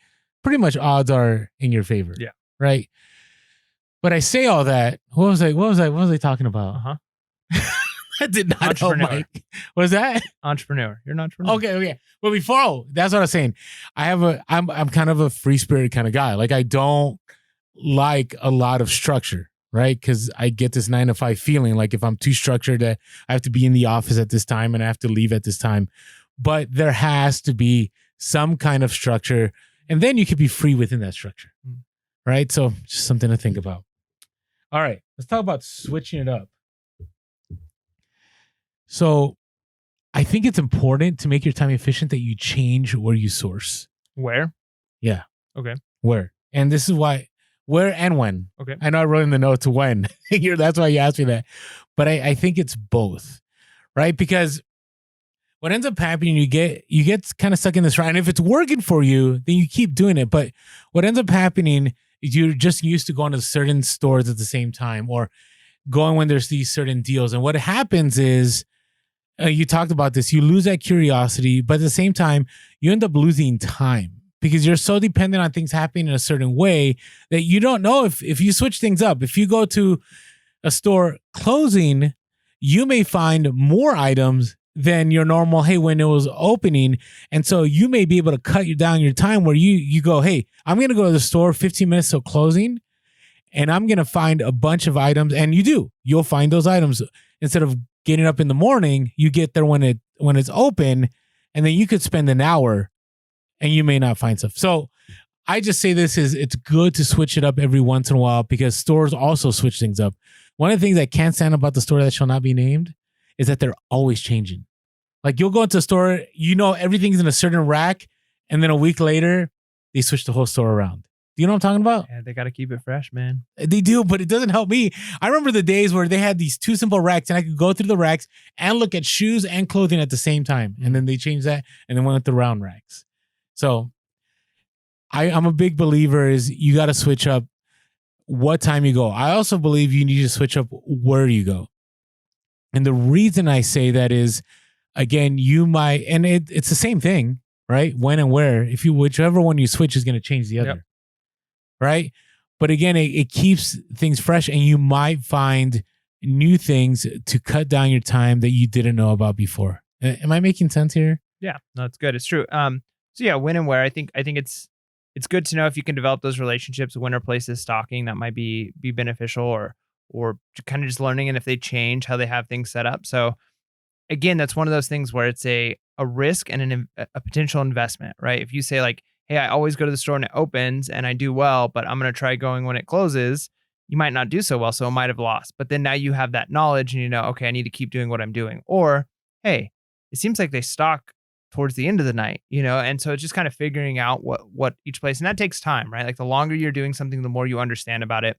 pretty much odds are in your favor. Yeah. Right. But I say all that. What was I talking about? That did not help, Entrepreneur. Mike. Was that? Entrepreneur. You're an entrepreneur. Okay. But before, that's what I was saying. I'm kind of a free spirit kind of guy. Like I don't like a lot of structure, right? Because I get this 9 to 5 feeling. Like if I'm too structured, that I have to be in the office at this time and I have to leave at this time. But there has to be some kind of structure, and then you could be free within that structure, right? So just something to think about. All right, let's talk about switching it up. So I think it's important to make your time efficient that you change where you source. Where? Yeah. Okay. Where? And this is why, where and when. Okay. I know I wrote in the notes when. That's why you asked me that. But I think it's both, right? Because what ends up happening, you get kind of stuck in this rut. And if it's working for you, then you keep doing it. But what ends up happening is you're just used to going to certain stores at the same time or going when there's these certain deals. And what happens is, you talked about this, you lose that curiosity, but at the same time, you end up losing time because you're so dependent on things happening in a certain way that you don't know if you switch things up. If you go to a store closing, you may find more items than your normal, hey, when it was opening. And so you may be able to cut down your time where you go, hey, I'm going to go to the store 15 minutes till closing and I'm going to find a bunch of items. And you'll find those items. Instead of getting up in the morning, you get there when it's open, and then you could spend an hour and you may not find stuff. So I just say it's good to switch it up every once in a while because stores also switch things up. One of the things I can't stand about the store that shall not be named is that they're always changing. Like you'll go into a store, everything's in a certain rack, and then a week later, they switch the whole store around. Do you know what I'm talking about? Yeah, they got to keep it fresh, man. They do, but it doesn't help me. I remember the days where they had these 2 simple racks and I could go through the racks and look at shoes and clothing at the same time. And then they changed that and then went with the round racks. So I'm a big believer is you got to switch up what time you go. I also believe you need to switch up where you go. And the reason I say that is, again, you might, and it's the same thing, right? When and where. Whichever one you switch is going to change the other. Yep. Right? But again, it keeps things fresh and you might find new things to cut down your time that you didn't know about before. Am I making sense here? Yeah, no, it's good. It's true. So yeah, when and where. I think it's good to know if you can develop those relationships. When are places stocking that might be beneficial, or kind of just learning, and if they change how they have things set up. So again, that's one of those things where it's a risk and a potential investment, right? If you say like, hey, I always go to the store and it opens and I do well, but I'm going to try going when it closes, you might not do so well. So it might have lost. But then now you have that knowledge and okay, I need to keep doing what I'm doing. Or, hey, it seems like they stock towards the end of the night, and so it's just kind of figuring out what each place, and that takes time, right? Like the longer you're doing something, the more you understand about it.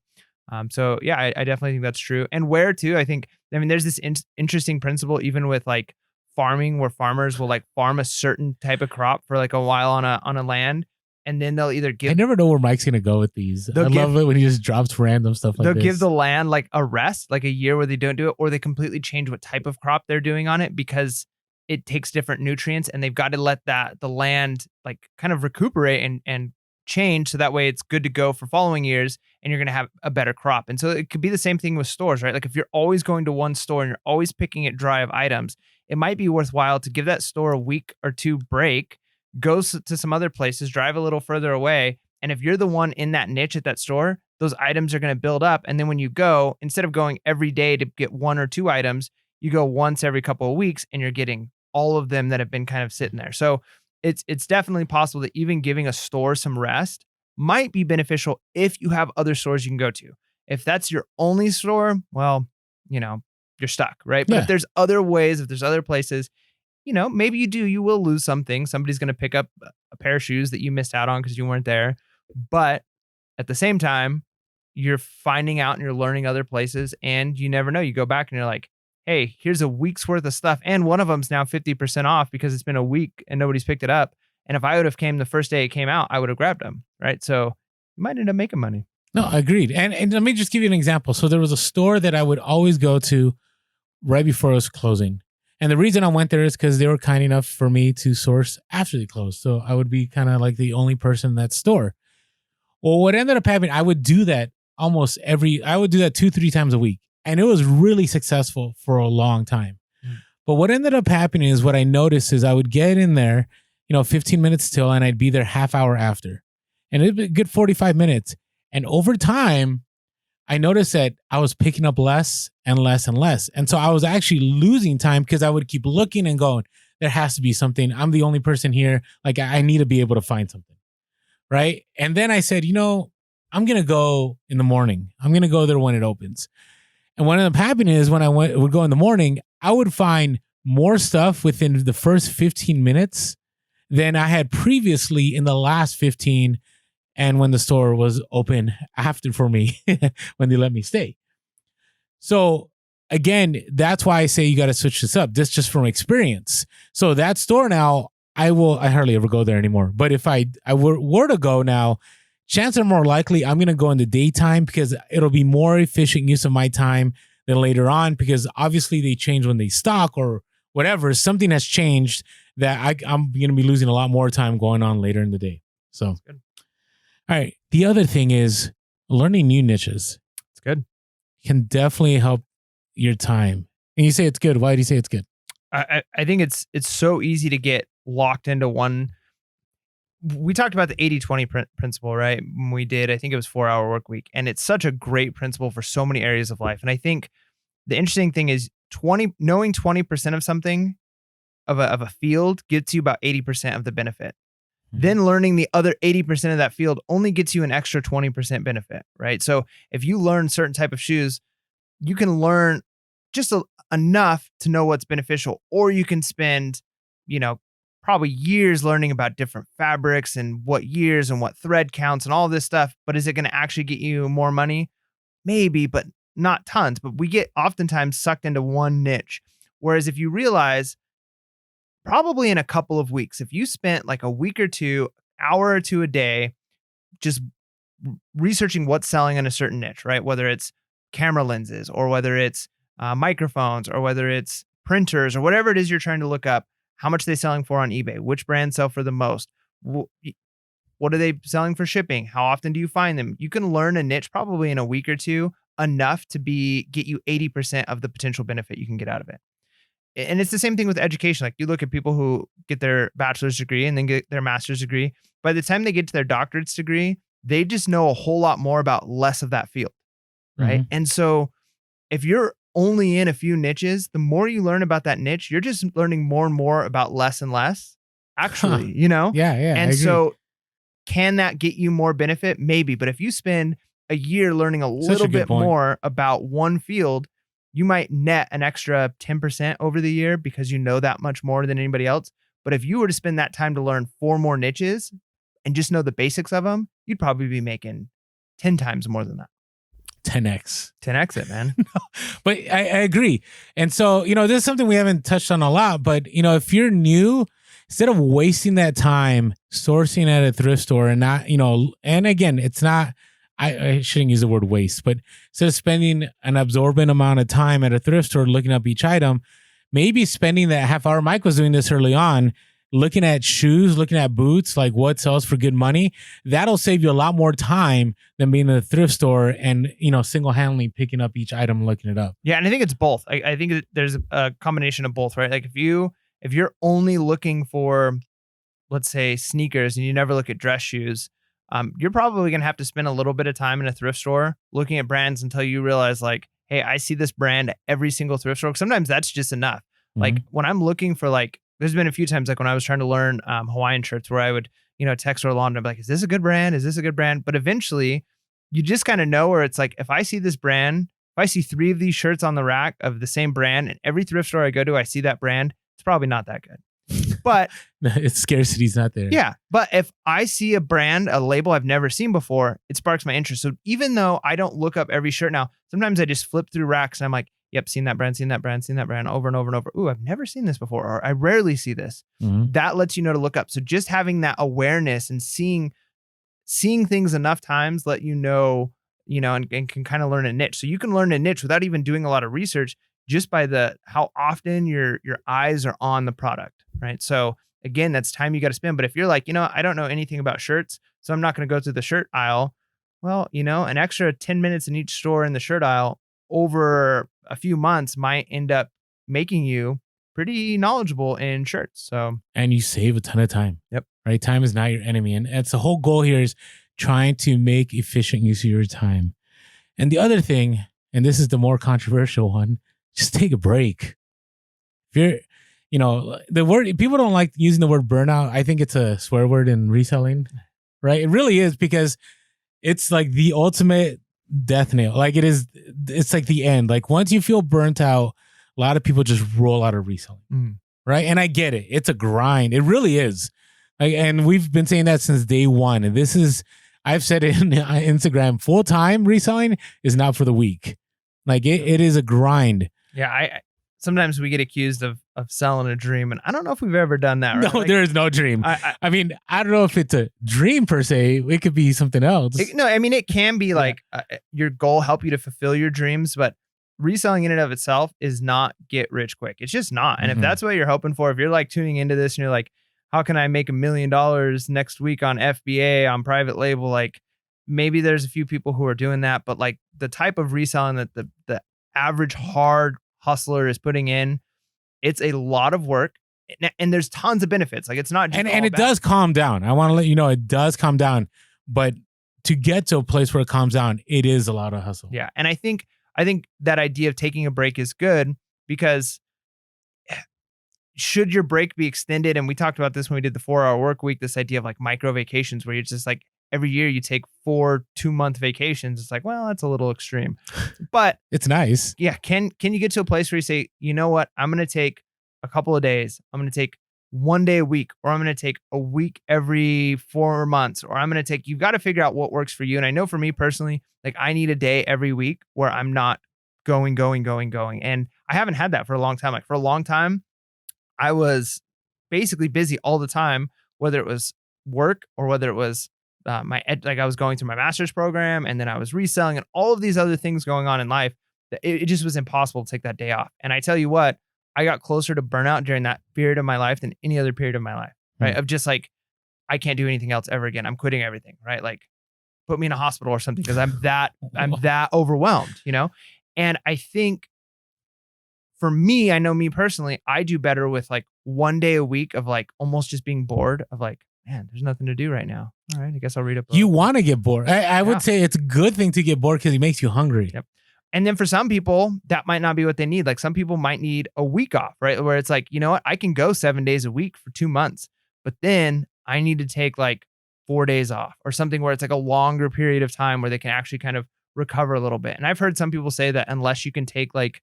So yeah, I definitely think that's true. And where too, I mean, there's this interesting principle, even with like farming, where farmers will like farm a certain type of crop for like a while on a land, and then they'll either give. I never know where Mike's gonna go with these. I love it when he just drops random stuff like this. They'll give the land like a rest, like a year where they don't do it, or they completely change what type of crop they're doing on it because it takes different nutrients, and they've got to let the land like kind of recuperate and change, so that way it's good to go for following years and you're going to have a better crop. And so it could be the same thing with stores, right? Like if you're always going to one store and you're always picking it dry of items, it might be worthwhile to give that store a week or two break, go to some other places, drive a little further away. And if you're the one in that niche at that store, those items are going to build up. And then when you go, instead of going every day to get 1 or 2 items, you go once every couple of weeks and you're getting all of them that have been kind of sitting there. So it's definitely possible that even giving a store some rest might be beneficial if you have other stores you can go to. If that's your only store, well, you're stuck, right? But if there's other ways, if there's other places, maybe you will lose something. Somebody's going to pick up a pair of shoes that you missed out on because you weren't there. But at the same time, you're finding out and you're learning other places, and you never know. You go back and you're like, hey, here's a week's worth of stuff. And one of them's now 50% off because it's been a week and nobody's picked it up. And if I would have came the first day it came out, I would have grabbed them, right? So you might end up making money. No, agreed. And let me just give you an example. So there was a store that I would always go to right before it was closing. And the reason I went there is because they were kind enough for me to source after they closed. So I would be kind of like the only person in that store. Well, what ended up happening, I would do that 2-3 times a week. And it was really successful for a long time. But what ended up happening is what I noticed is I would get in there, 15 minutes till, and I'd be there half hour after. And it'd be a good 45 minutes. And over time, I noticed that I was picking up less and less and less. And so I was actually losing time because I would keep looking and going, there has to be something. I'm the only person here. Like, I need to be able to find something. Right. And then I said, I'm going to go in the morning. I'm going to go there when it opens. And what ended up happening is when I would go in the morning, I would find more stuff within the first 15 minutes than I had previously in the last 15 and when the store was open after for me, when they let me stay. So again, that's why I say you got to switch this up. This just from experience. So that store now, I hardly ever go there anymore. But if I were to go now, chances are more likely I'm going to go in the daytime because it'll be more efficient use of my time than later on, because obviously they change when they stock or whatever. Something has changed that I'm going to be losing a lot more time going on later in the day. So, all right. The other thing is learning new niches. It's good. Can definitely help your time. And you say it's good. Why do you say it's good? I think it's so easy to get locked into one. We talked about the 80-20 principle, right? When we did, I think it was 4-hour work week. And it's such a great principle for so many areas of life. And I think the interesting thing is knowing 20% of something, of a field, gets you about 80% of the benefit. Mm-hmm. Then learning the other 80% of that field only gets you an extra 20% benefit, right? So if you learn certain type of shoes, you can learn just enough to know what's beneficial, or you can spend, probably years learning about different fabrics and what years and what thread counts and all this stuff. But is it going to actually get you more money? Maybe, but not tons. But we get oftentimes sucked into one niche. Whereas if you realize, probably in a couple of weeks, if you spent like a week or two, hour or two a day, just researching what's selling in a certain niche, right? Whether it's camera lenses or whether it's microphones or whether it's printers or whatever it is you're trying to look up, how much are they selling for on eBay? Which brands sell for the most? What are they selling for shipping? How often do you find them? You can learn a niche probably in a week or two, enough to get you 80% of the potential benefit you can get out of it. And it's the same thing with education. Like, you look at people who get their bachelor's degree and then get their master's degree. By the time they get to their doctorate's degree, they just know a whole lot more about less of that field, right? Mm-hmm. And so if you're only in a few niches, the more you learn about that niche, you're just learning more and more about less and less, actually, Yeah. And so can that get you more benefit? Maybe. But if you spend a year learning a little bit more about one field, you might net an extra 10% over the year because you know that much more than anybody else. But if you were to spend that time to learn 4 more niches and just know the basics of them, you'd probably be making 10 times more than that. 10x it, man. But I agree. And so, this is something we haven't touched on a lot, but if you're new, instead of wasting that time sourcing at a thrift store and not, and again, it's not, I shouldn't use the word waste, but instead of spending an absorbent amount of time at a thrift store looking up each item, maybe spending that half hour. Mike was doing this early on, looking at shoes, looking at boots, like what sells for good money. That'll save you a lot more time than being in a thrift store and, single-handedly picking up each item and looking it up. Yeah, and I think it's both. I think there's a combination of both, right? Like, if you're only looking for, let's say, sneakers, and you never look at dress shoes, you're probably going to have to spend a little bit of time in a thrift store looking at brands until you realize, like, hey, I see this brand at every single thrift store. Sometimes that's just enough. Mm-hmm. Like, when I'm looking for, like, there's been a few times, like when I was trying to learn Hawaiian shirts, where I would, text Orlando and be like, is this a good brand? Is this a good brand? But eventually you just kind of know where it's like, if I see this brand, if I see 3 of these shirts on the rack of the same brand and every thrift store I go to, I see that brand, it's probably not that good. But it's scarcity's not there. Yeah. But if I see a brand, a label I've never seen before, it sparks my interest. So even though I don't look up every shirt now, sometimes I just flip through racks and I'm like, yep, seen that brand over and over and over. Ooh, I've never seen this before, or I rarely see this. Mm-hmm. That lets you know to look up. So just having that awareness and seeing things enough times let you know, and can kind of learn a niche. So you can learn a niche without even doing a lot of research, just by how often your eyes are on the product, right? So again, that's time you got to spend. But if you're like, I don't know anything about shirts, so I'm not going to go through the shirt aisle. Well, an extra 10 minutes in each store in the shirt aisle over a few months might end up making you pretty knowledgeable in shirts. So, and you save a ton of time. Yep. Right. Time is not your enemy. And it's the whole goal here is trying to make efficient use of your time. And the other thing, and this is the more controversial one, just take a break. If you're, the word, people don't like using the word burnout. I think it's a swear word in reselling, right? It really is, because it's like the ultimate death nail. Like it's like the end. Like once you feel burnt out, a lot of people just roll out of reselling, right? And I get it. It's a grind. It really is. Like, and we've been saying that since day one. And I've said it in Instagram, full-time reselling is not for the weak. Like it is a grind. Yeah, I sometimes we get accused of selling a dream, and I don't know if we've ever done that. Right? No, there is no dream. I mean, I don't know if it's a dream per se. It could be something else. It can be like your goal help you to fulfill your dreams, but reselling in and of itself is not get rich quick. It's just not. And if that's what you're hoping for, if you're like tuning into this and you're like, how can I make $1 million next week on FBA, on private label? Like maybe there's a few people who are doing that, but like the type of reselling that the average hard hustler is putting in, it's a lot of work, and there's tons of benefits. Like it's not just and it does calm down. I want to let you know it does calm down, but to get to a place where it calms down, it is a lot of hustle. Yeah, and I think that idea of taking a break is good, because should your break be extended, and we talked about this when we did the 4-hour work week, this idea of like micro vacations where you're just like every year you take 4 2-month vacations. It's like, well, that's a little extreme, but it's nice. Yeah. Can you get to a place where you say, you know what, I'm going to take a couple of days. I'm going to take 1 day a week, or I'm going to take a week every 4 months, or I'm going to take, you've got to figure out what works for you. And I know for me personally, like I need a day every week where I'm not going. And I haven't had that for a long time. Like for a long time, I was basically busy all the time, whether it was work or whether it was like I was going through my master's program, and then I was reselling and all of these other things going on in life. It just was impossible to take that day off. And I tell you what, I got closer to burnout during that period of my life than any other period of my life, right? Of just like, I can't do anything else ever again. I'm quitting everything, right? Like put me in a hospital or something, because I'm that overwhelmed, And I think for me, I know me personally, I do better with like 1 day a week of like almost just being bored of like, man, there's nothing to do right now. All right, I guess I'll read a book. You want to get bored. I would say it's a good thing to get bored because it makes you hungry. Yep. And then for some people, that might not be what they need. Like some people might need a week off, right? Where it's like, you know what? I can go 7 days a week for 2 months, but then I need to take like 4 days off or something where it's like a longer period of time where they can actually kind of recover a little bit. And I've heard some people say that unless you can take like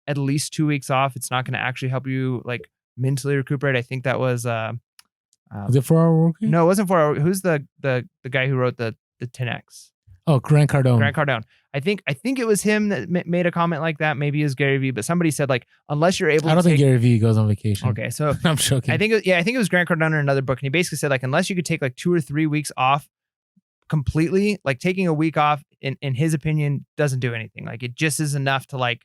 at least 2 weeks off, it's not going to actually help you like mentally recuperate. I think that was was it 4-hour work week? No, it wasn't 4 hour. Who's the guy who wrote the 10X? Oh, Grant Cardone. Grant Cardone. I think it was him that made a comment like that. Maybe it was Gary Vee, but somebody said like, unless you're able to. I don't think Gary Vee goes on vacation. Okay, so I'm joking. I think it was Grant Cardone in another book, and he basically said like, unless you could take like 2 or 3 weeks off completely, like taking a week off in his opinion doesn't do anything. Like it just is enough to like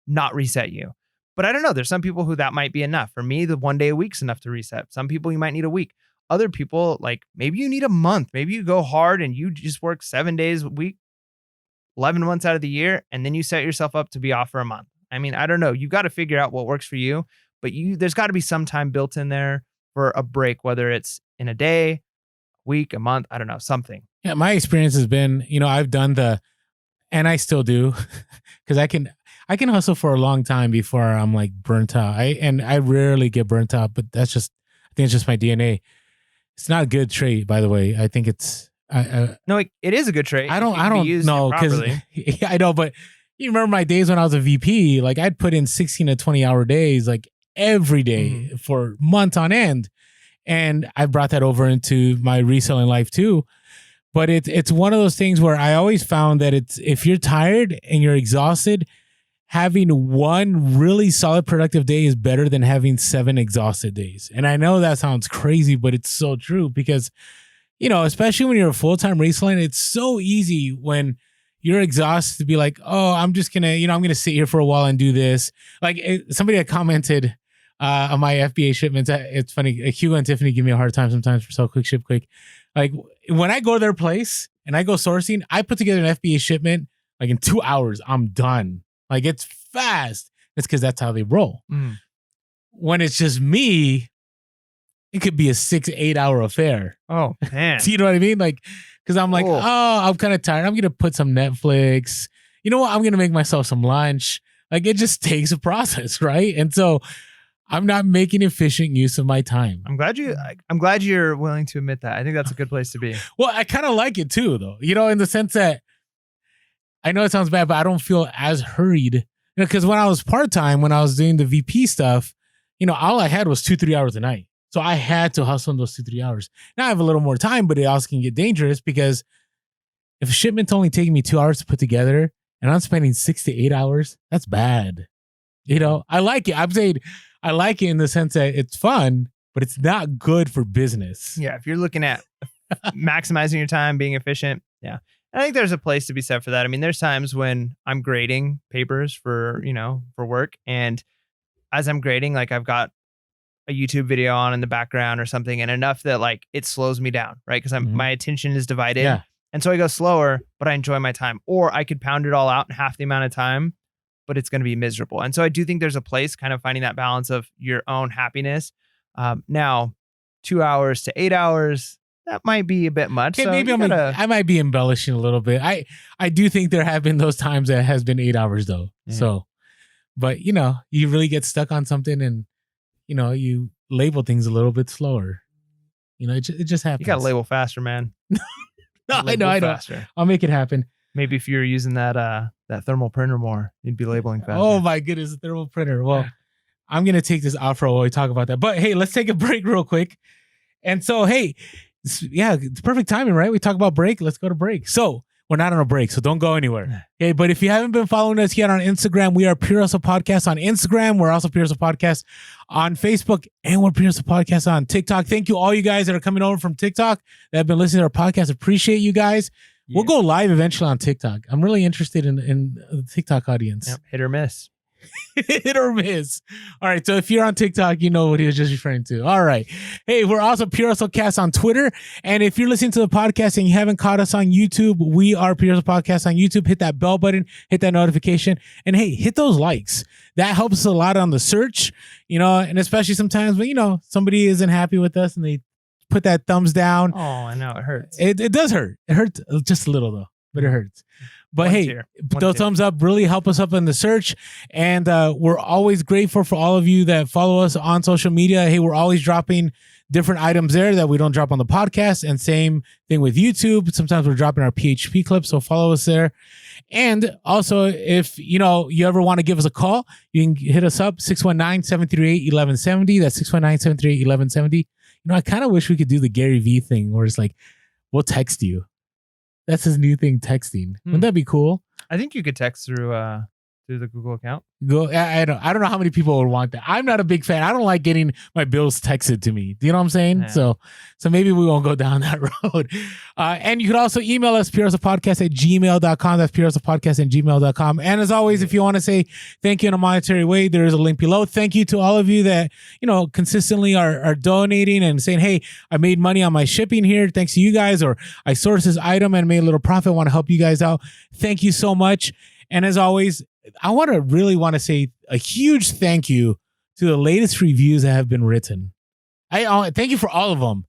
not reset you. But I don't know. There's some people who that might be enough. For me, the 1 day a week's enough to reset. Some people you might need a week. Other people, like maybe you need a month. Maybe you go hard and you just work 7 days a week, 11 months out of the year, and then you set yourself up to be off for a month. I mean, I don't know. You've got to figure out what works for you, but there's got to be some time built in there for a break, whether it's in a day, week, a month, I don't know, something. Yeah, my experience has been, I've done and I still do, because I can hustle for a long time before I'm like burnt out. I rarely get burnt out, but I think it's just my DNA. It's not a good trait, by the way. I think it's no, it is a good trait. I don't know, because I know, but you remember my days when I was a VP, like I'd put in 16 to 20 hour days, like every day for months on end. And I brought that over into my reselling life too. But it's one of those things where I always found that if you're tired and you're exhausted, having one really solid productive day is better than having 7 exhausted days. And I know that sounds crazy, but it's so true because, especially when you're a full-time reseller, it's so easy when you're exhausted to be like, oh, I'm just going to, I'm going to sit here for a while and do this. Like somebody had commented on my FBA shipments. It's funny. Hugo and Tiffany give me a hard time sometimes for sell quick, ship quick. Like when I go to their place and I go sourcing, I put together an FBA shipment, like in 2 hours, I'm done. Like it's fast. It's because that's how they roll. Mm. When it's just me, it could be a 6-8 hour affair. Oh man. You know what I mean? Like, because I'm like, I'm kind of tired. I'm gonna put some Netflix. You know what? I'm gonna make myself some lunch. Like it just takes a process, right? And so I'm not making efficient use of my time. I'm glad you're willing to admit that. I think that's a good place to be. Well, I kind of like it too, though. You know, in the sense that I know it sounds bad, but I don't feel as hurried. You know, because when I was part-time, when I was doing the VP stuff, you know, all I had was 2-3 hours a night. So I had to hustle in those 2-3 hours. Now I have a little more time, but it also can get dangerous because if a shipment's only taking me 2 hours to put together and I'm spending 6 to 8 hours, that's bad. You know, I like it. I'm saying I like it in the sense that it's fun, but it's not good for business. Yeah. If you're looking at maximizing your time, being efficient. Yeah. I think there's a place to be said for that. I mean, there's times when I'm grading papers for work. And as I'm grading, like I've got a YouTube video on in the background or something, and enough that like it slows me down, right? Because my attention is divided. Yeah. And so I go slower, but I enjoy my time. Or I could pound it all out in half the amount of time, but it's going to be miserable. And so I do think there's a place kind of finding that balance of your own happiness. Now, 2 hours to 8 hours, that might be a bit much. Okay, so maybe I might be embellishing a little bit. I do think there have been those times that has been 8 hours though. Yeah. So, but you know, you really get stuck on something and you know, you label things a little bit slower. You know, it just happens. You got to label faster, man. No, I know. Faster. I'll make it happen. Maybe if you're using that thermal printer more, you'd be labeling faster. Oh my goodness, a thermal printer. Well, I'm going to take this out for while we talk about that. But hey, let's take a break real quick. And so, hey, it's perfect timing, right? We talk about break. Let's go to break. So we're not on a break, so don't go anywhere. Okay, but if you haven't been following us yet on Instagram, we are Pure Hustle Podcast on Instagram. We're also Pure Hustle Podcast on Facebook, and we're Pure Hustle Podcast on TikTok. Thank you all you guys that are coming over from TikTok that have been listening to our podcast. Appreciate you guys. Yeah. We'll go live eventually on TikTok. I'm really interested in the TikTok audience. Yep, hit or miss. Hit or miss. All right. So if you're on TikTok, you know what he was just referring to. All right. Hey, we're also Pure Hustle Cast on Twitter. And if you're listening to the podcast and you haven't caught us on YouTube, we are Pure Hustle Podcast on YouTube. Hit that bell button, hit that notification, and hey, hit those likes. That helps us a lot on the search, you know, and especially sometimes when, you know, somebody isn't happy with us and they put that thumbs down. Oh, I know. It hurts. It does hurt. It hurts just a little though, but it hurts. But hey, those thumbs up really help us up in the search. And we're always grateful for all of you that follow us on social media. Hey, we're always dropping different items there that we don't drop on the podcast. And same thing with YouTube. Sometimes we're dropping our PHP clips. So follow us there. And also, if you ever want to give us a call, you can hit us up 619-738-1170. That's 619-738-1170. You know, I kind of wish we could do the Gary Vee thing where it's like, we'll text you. That's his new thing, texting. Wouldn't that be cool? I think you could text through the Google account. I don't know how many people would want that. I'm not a big fan. I don't like getting my bills texted to me. Do you know what I'm saying? Yeah. So maybe we won't go down that road. And you could also email us, purehustlepodcast@gmail.com. That's purehustlepodcast@gmail.com. And as always, if you want to say thank you in a monetary way, there is a link below. Thank you to all of you that, consistently are donating and saying, hey, I made money on my shipping here. Thanks to you guys. Or I sourced this item and made a little profit. I want to help you guys out. Thank you so much. And as always, I really want to say a huge thank you to the latest reviews that have been written. I thank you for all of them.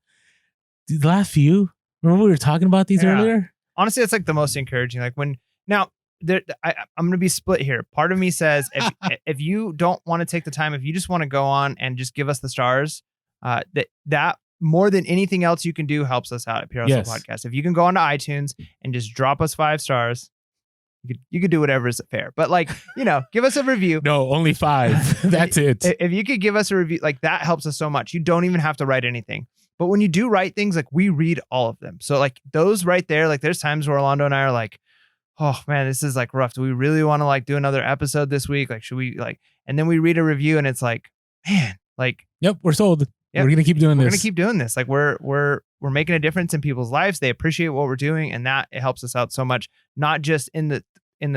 The last few, remember we were talking about these earlier? Honestly, it's like the most encouraging. Like I'm going to be split here. Part of me says if you don't want to take the time, if you just want to go on and just give us the stars, that more than anything else you can do helps us out at Pure Hustle Podcast. If you can go onto iTunes and just drop us 5 stars. You could do whatever is fair, but give us a review. No, only 5. That's it. If you could give us a review, like that helps us so much. You don't even have to write anything, but when you do write things, like we read all of them. So like those right there, like there's times where Orlando and I are like, oh man, this is like rough. Do we really want to like do another episode this week? Like, should we and then we read a review and it's like, man, like, yep, we're sold. Yep, we're going to keep doing this. We're going to keep doing this. Like we're making a difference in people's lives. They appreciate what we're doing. And that it helps us out so much, not just in the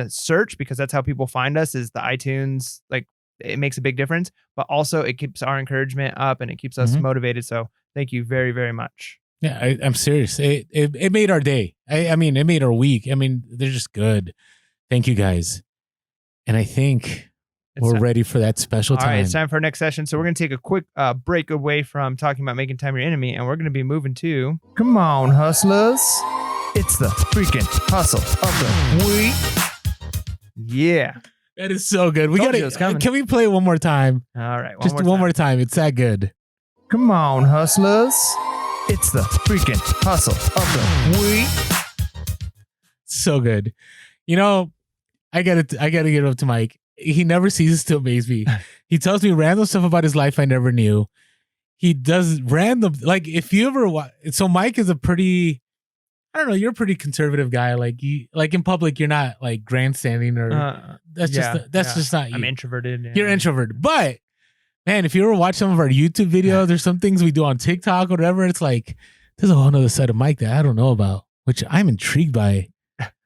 search, because that's how people find us is the iTunes. Like it makes a big difference, but also it keeps our encouragement up and it keeps us motivated. So thank you very, very much. Yeah, I'm serious. It made our day. I mean, it made our week. I mean, they're just good. Thank you guys. And I think we're time. ready for that special All time. right, it's time for our next session. So we're going to take a quick break away from talking about making time your enemy, and we're going to be moving to, come on, hustlers. It's the freaking hustle of the week. Yeah. That is so good. We Told got you it was coming. Can we play it one more time? All right. Just one more time. It's that good. Come on, hustlers. It's the freaking hustle of the week. So good. You know, I gotta give it up to Mike. He never ceases to amaze me. He tells me random stuff about his life I never knew. He does random, like, if you ever so Mike is a pretty, I don't know, you're a pretty conservative guy. Like, you, like in public, you're not like grandstanding or that's just not you. I'm introverted. Yeah. You're introverted. But man, if you ever watch some of our YouTube videos, there's some things we do on TikTok or whatever. It's like, there's a whole nother side of Mike that I don't know about, which I'm intrigued by.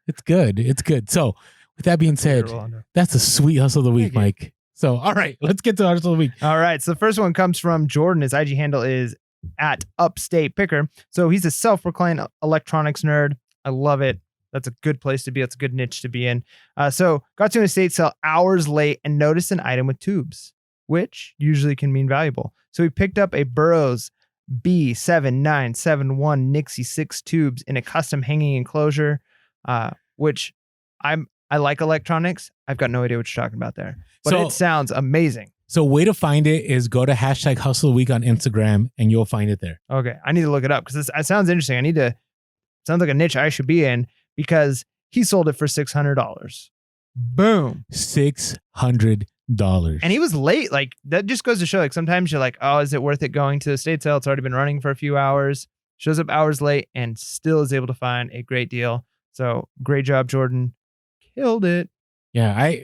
It's good. It's good. So with that being said, that's a sweet hustle of the week, Mike. So, all right, let's get to the hustle of the week. All right. So the first one comes from Jordan. His IG handle is at Upstate Picker. So he's a self-proclaimed electronics nerd. I love it. That's a good place to be. That's a good niche to be in. So got to an estate sale hours late and noticed an item with tubes, which usually can mean valuable. So he picked up a Burroughs B7971 Nixie 6 tubes in a custom hanging enclosure, which I like electronics. I've got no idea what you're talking about there, but it sounds amazing. So way to find it is go to hashtag hustle of the week on Instagram and you'll find it there. Okay. I need to look it up because it sounds interesting. Sounds like a niche I should be in because he sold it for $600. Boom. $600. And he was late. Like, that just goes to show, like, sometimes you're like, oh, is it worth it going to the estate sale? It's already been running for a few hours. Shows up hours late and still is able to find a great deal. So great job, Jordan. Killed it. Yeah,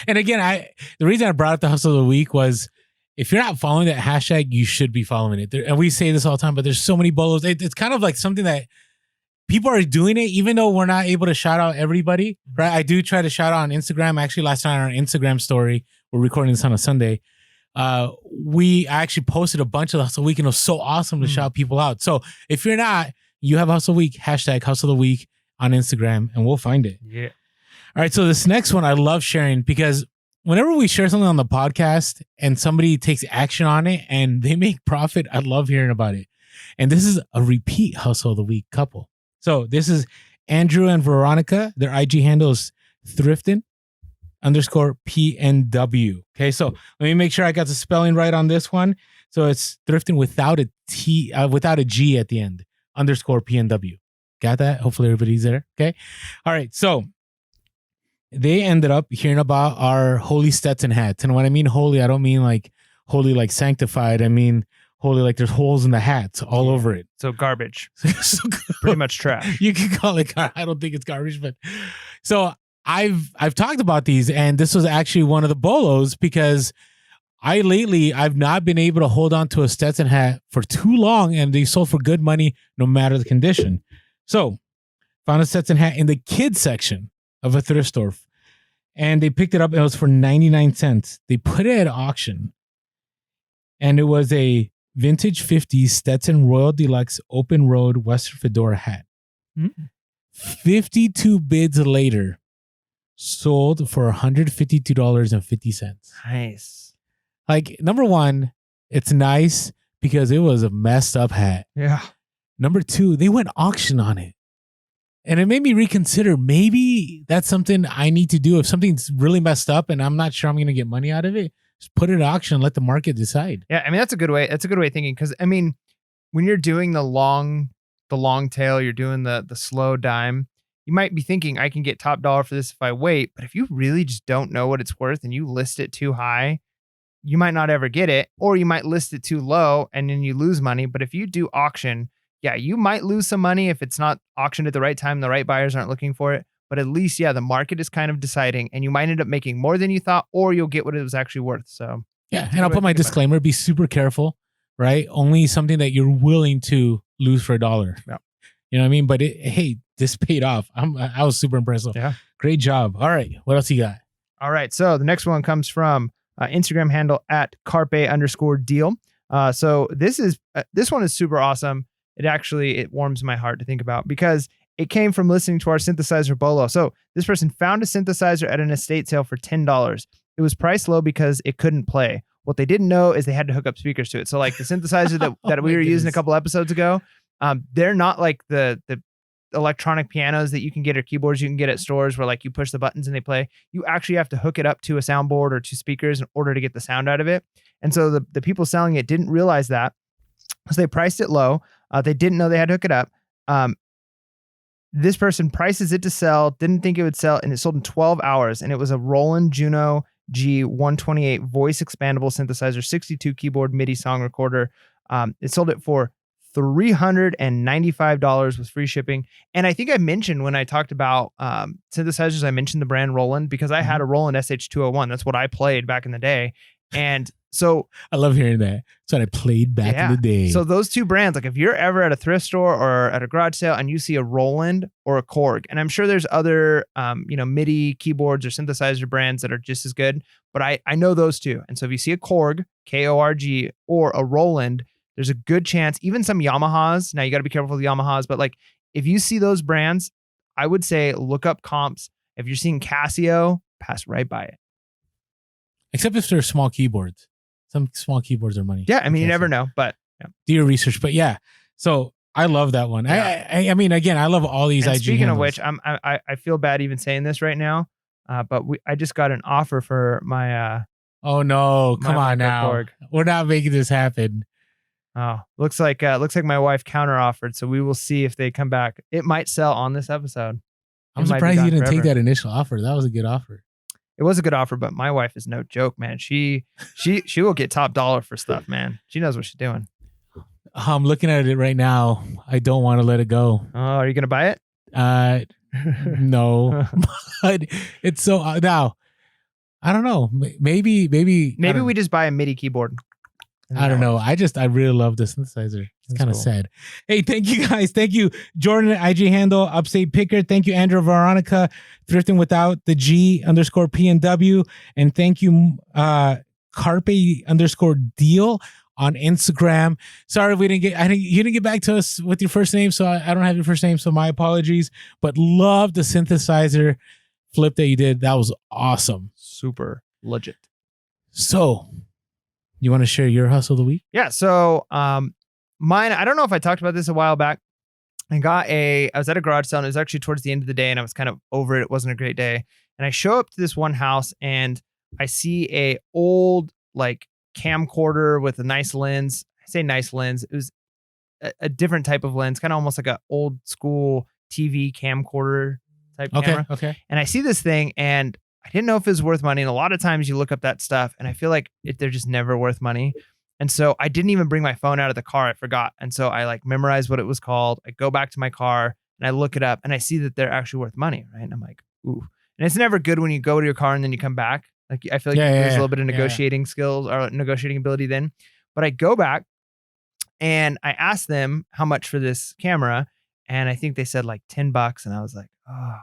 and again, the reason I brought up the hustle of the week was if you're not following that hashtag, you should be following it. And we say this all the time, but there's so many bolos. It's kind of like something that people are doing it, even though we're not able to shout out everybody, right? I do try to shout out on Instagram. Actually, last night on our Instagram story, we're recording this on a Sunday. I actually posted a bunch of the hustle week, and it was so awesome to shout people out. So if you're not, you have hustle week, hashtag hustle of the week on Instagram, and we'll find it. Yeah. All right, so this next one I love sharing because whenever we share something on the podcast and somebody takes action on it and they make profit, I love hearing about it. And this is a repeat hustle of the week couple. So this is Andrew and Veronica. Their IG handle is thriftin_PNW. Okay, so let me make sure I got the spelling right on this one. So it's thriftin without a T, without a G at the end, _PNW. Got that? Hopefully everybody's there. Okay. All right, so they ended up hearing about our holy Stetson hats. And when I mean holy, I don't mean like holy like sanctified. I mean holy like there's holes in the hats all over it. So garbage. Pretty much trash. You can call it, I don't think it's garbage, but so I've talked about these, and this was actually one of the bolos because I've not been able to hold on to a Stetson hat for too long, and they sold for good money no matter the condition. So found a Stetson hat in the kids section of a thrift store, and they picked it up. It was for 99 cents. They put it at auction, and it was a vintage 50s Stetson Royal Deluxe open road Western Fedora hat. 52 bids later, sold for $152.50. Nice. Like, number one, it's nice because it was a messed up hat. Yeah. Number two, they went auction on it. And it made me reconsider, maybe that's something I need to do. If something's really messed up and I'm not sure I'm going to get money out of it, just put it at auction and let the market decide. Yeah, I mean, that's a good way. That's a good way of thinking. Because, I mean, when you're doing the long tail, you're doing the slow dime, you might be thinking, I can get top dollar for this if I wait. But if you really just don't know what it's worth and you list it too high, you might not ever get it. Or you might list it too low and then you lose money. But if you do auction, yeah, you might lose some money if it's not auctioned at the right time. The right buyers aren't looking for it. But at least, yeah, the market is kind of deciding, and you might end up making more than you thought, or you'll get what it was actually worth. So yeah, and I'll put my disclaimer: be super careful, right? Only something that you're willing to lose for $1. Yeah. You know what I mean? But hey, this paid off. I was super impressed. Yeah, great job. All right, what else you got? All right, so the next one comes from Instagram handle at carpe_deal. So this one is super awesome. It warms my heart to think about because It came from listening to our synthesizer Bellow. So this person found a synthesizer at an estate sale for $10. It was priced low because it couldn't play. What they didn't know is they had to hook up speakers to it. So like the synthesizer that we were using a couple episodes ago, they're not like the electronic pianos that you can get or keyboards you can get at stores where like you push the buttons and they play. You actually have to hook it up to a soundboard or to speakers in order to get the sound out of it. And so the people selling it didn't realize that. So they priced it low. They didn't know they had to hook it up. This person prices it to sell, didn't think it would sell, and it sold in 12 hours. And it was a Roland Juno G128 voice expandable synthesizer, 62 keyboard MIDI song recorder. It sold it for $395 with free shipping. And I think I mentioned when I talked about synthesizers, I mentioned the brand Roland because I had a Roland SH201. That's what I played back in the day. And so I love hearing that. That's what I played back in the day. So those two brands, like if you're ever at a thrift store or at a garage sale and you see a Roland or a Korg, and I'm sure there's other, MIDI keyboards or synthesizer brands that are just as good, but I know those two. And so if you see a Korg, Korg, or a Roland, there's a good chance, even some Yamahas. Now you got to be careful with Yamahas, but like if you see those brands, I would say look up comps. If you're seeing Casio, pass right by it. Except if they're small keyboards. Some small keyboards are money. Yeah, I mean, you never know, but do your research. But yeah, so I love that one. Yeah. I mean, again, I love all these and IG speaking handles. of which, I feel bad even saying this right now, but I just got an offer for my oh no, come my on now. Korg. We're not making this happen. Oh, looks like my wife counter offered, so we will see if they come back. It might sell on this episode. I'm surprised you didn't take that initial offer. That was a good offer. It was a good offer, but my wife is no joke, man. She will get top dollar for stuff, man. She knows what she's doing. I'm looking at it right now. I don't want to let it go. Oh, are you gonna buy it? No, but it's so now. I don't know. Maybe we just buy a MIDI keyboard. I don't know. I really love the synthesizer. It's kind of cool. Sad. Hey, thank you guys. Thank you, Jordan, IG handle, Upstate Picker. Thank you, Andrew Veronica, Thrifting Without the G_PNW. And thank you, Carpe_deal on Instagram. Sorry, you didn't get back to us with your first name, so I don't have your first name, so my apologies. But love the synthesizer flip that you did. That was awesome. Super legit. So, you want to share your hustle of the week? Yeah. So, mine, I don't know if I talked about this a while back. I was at a garage sale and it was actually towards the end of the day and I was kind of over it. It wasn't a great day. And I show up to this one house and I see a old like camcorder with a nice lens. I say nice lens. It was a different type of lens, kind of almost like an old school TV camcorder type camera. Okay. And I see this thing and I didn't know if it was worth money. And a lot of times you look up that stuff and I feel like they're just never worth money. And so I didn't even bring my phone out of the car. I forgot. And so I like memorized what it was called. I go back to my car and I look it up and I see that they're actually worth money. Right. And I'm like, ooh. And it's never good when you go to your car and then you come back. Like I feel like there's a little bit of negotiating skills or negotiating ability then. But I go back and I asked them how much for this camera. And I think they said like $10. And I was like, oh.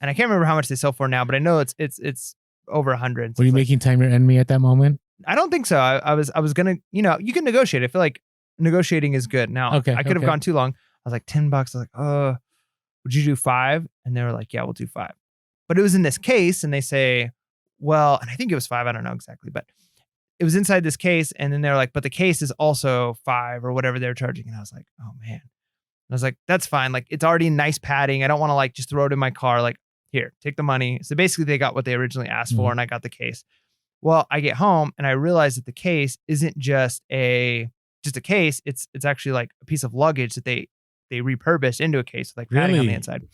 And I can't remember how much they sell for now, but I know it's over 100. Were you making time your enemy at that moment? I don't think so. I was gonna, you can negotiate. I feel like negotiating is good. Now, I could have gone too long. I was like $10. I was like, would you do 5? And they were like, yeah, we'll do 5. But it was in this case, and they say, well, and I think it was 5. I don't know exactly, but it was inside this case. And then they're like, but the case is also 5 or whatever they're charging. And I was like, oh man. And I was like, that's fine. Like it's already nice padding. I don't want to like just throw it in my car. Like here, take the money. So basically they got what they originally asked for and I got the case. Well, I get home and I realize that the case isn't just a case. It's actually like a piece of luggage that they repurposed into a case with like padding on the inside.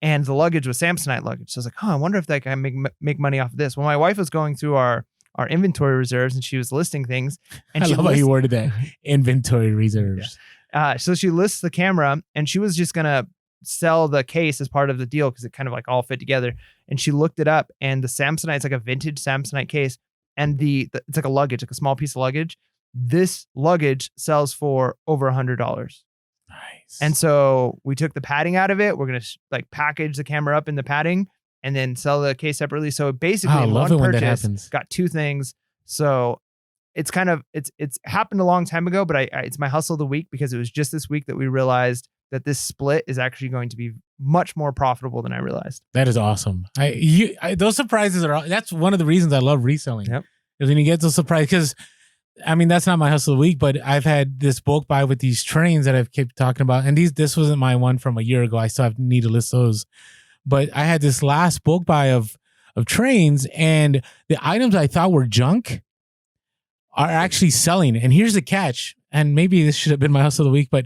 And the luggage was Samsonite luggage. So I was like, I wonder if I can make money off of this. Well, my wife was going through our inventory reserves and she was listing things. And I love how you worded that. Inventory reserves. Yeah. So she lists the camera and she was just going to sell the case as part of the deal because it kind of like all fit together. And she looked it up and the Samsonite, it's like a vintage Samsonite case. And it's like a luggage, like a small piece of luggage. This luggage sells for over $100. Nice. And so we took the padding out of it. We're going to like package the camera up in the padding and then sell the case separately. So basically in one purchase got 2 things. So it's happened a long time ago, but it's my hustle of the week because it was just this week that we realized that this split is actually going to be much more profitable than I realized. That is awesome. Those surprises that's one of the reasons I love reselling. Yep. Is when you get those surprises, because I mean, that's not my hustle of the week, but I've had this bulk buy with these trains that I've kept talking about. And this wasn't my one from a year ago. I still need to list those. But I had this last bulk buy of trains, and the items I thought were junk are actually selling. And here's the catch. And maybe this should have been my hustle of the week, but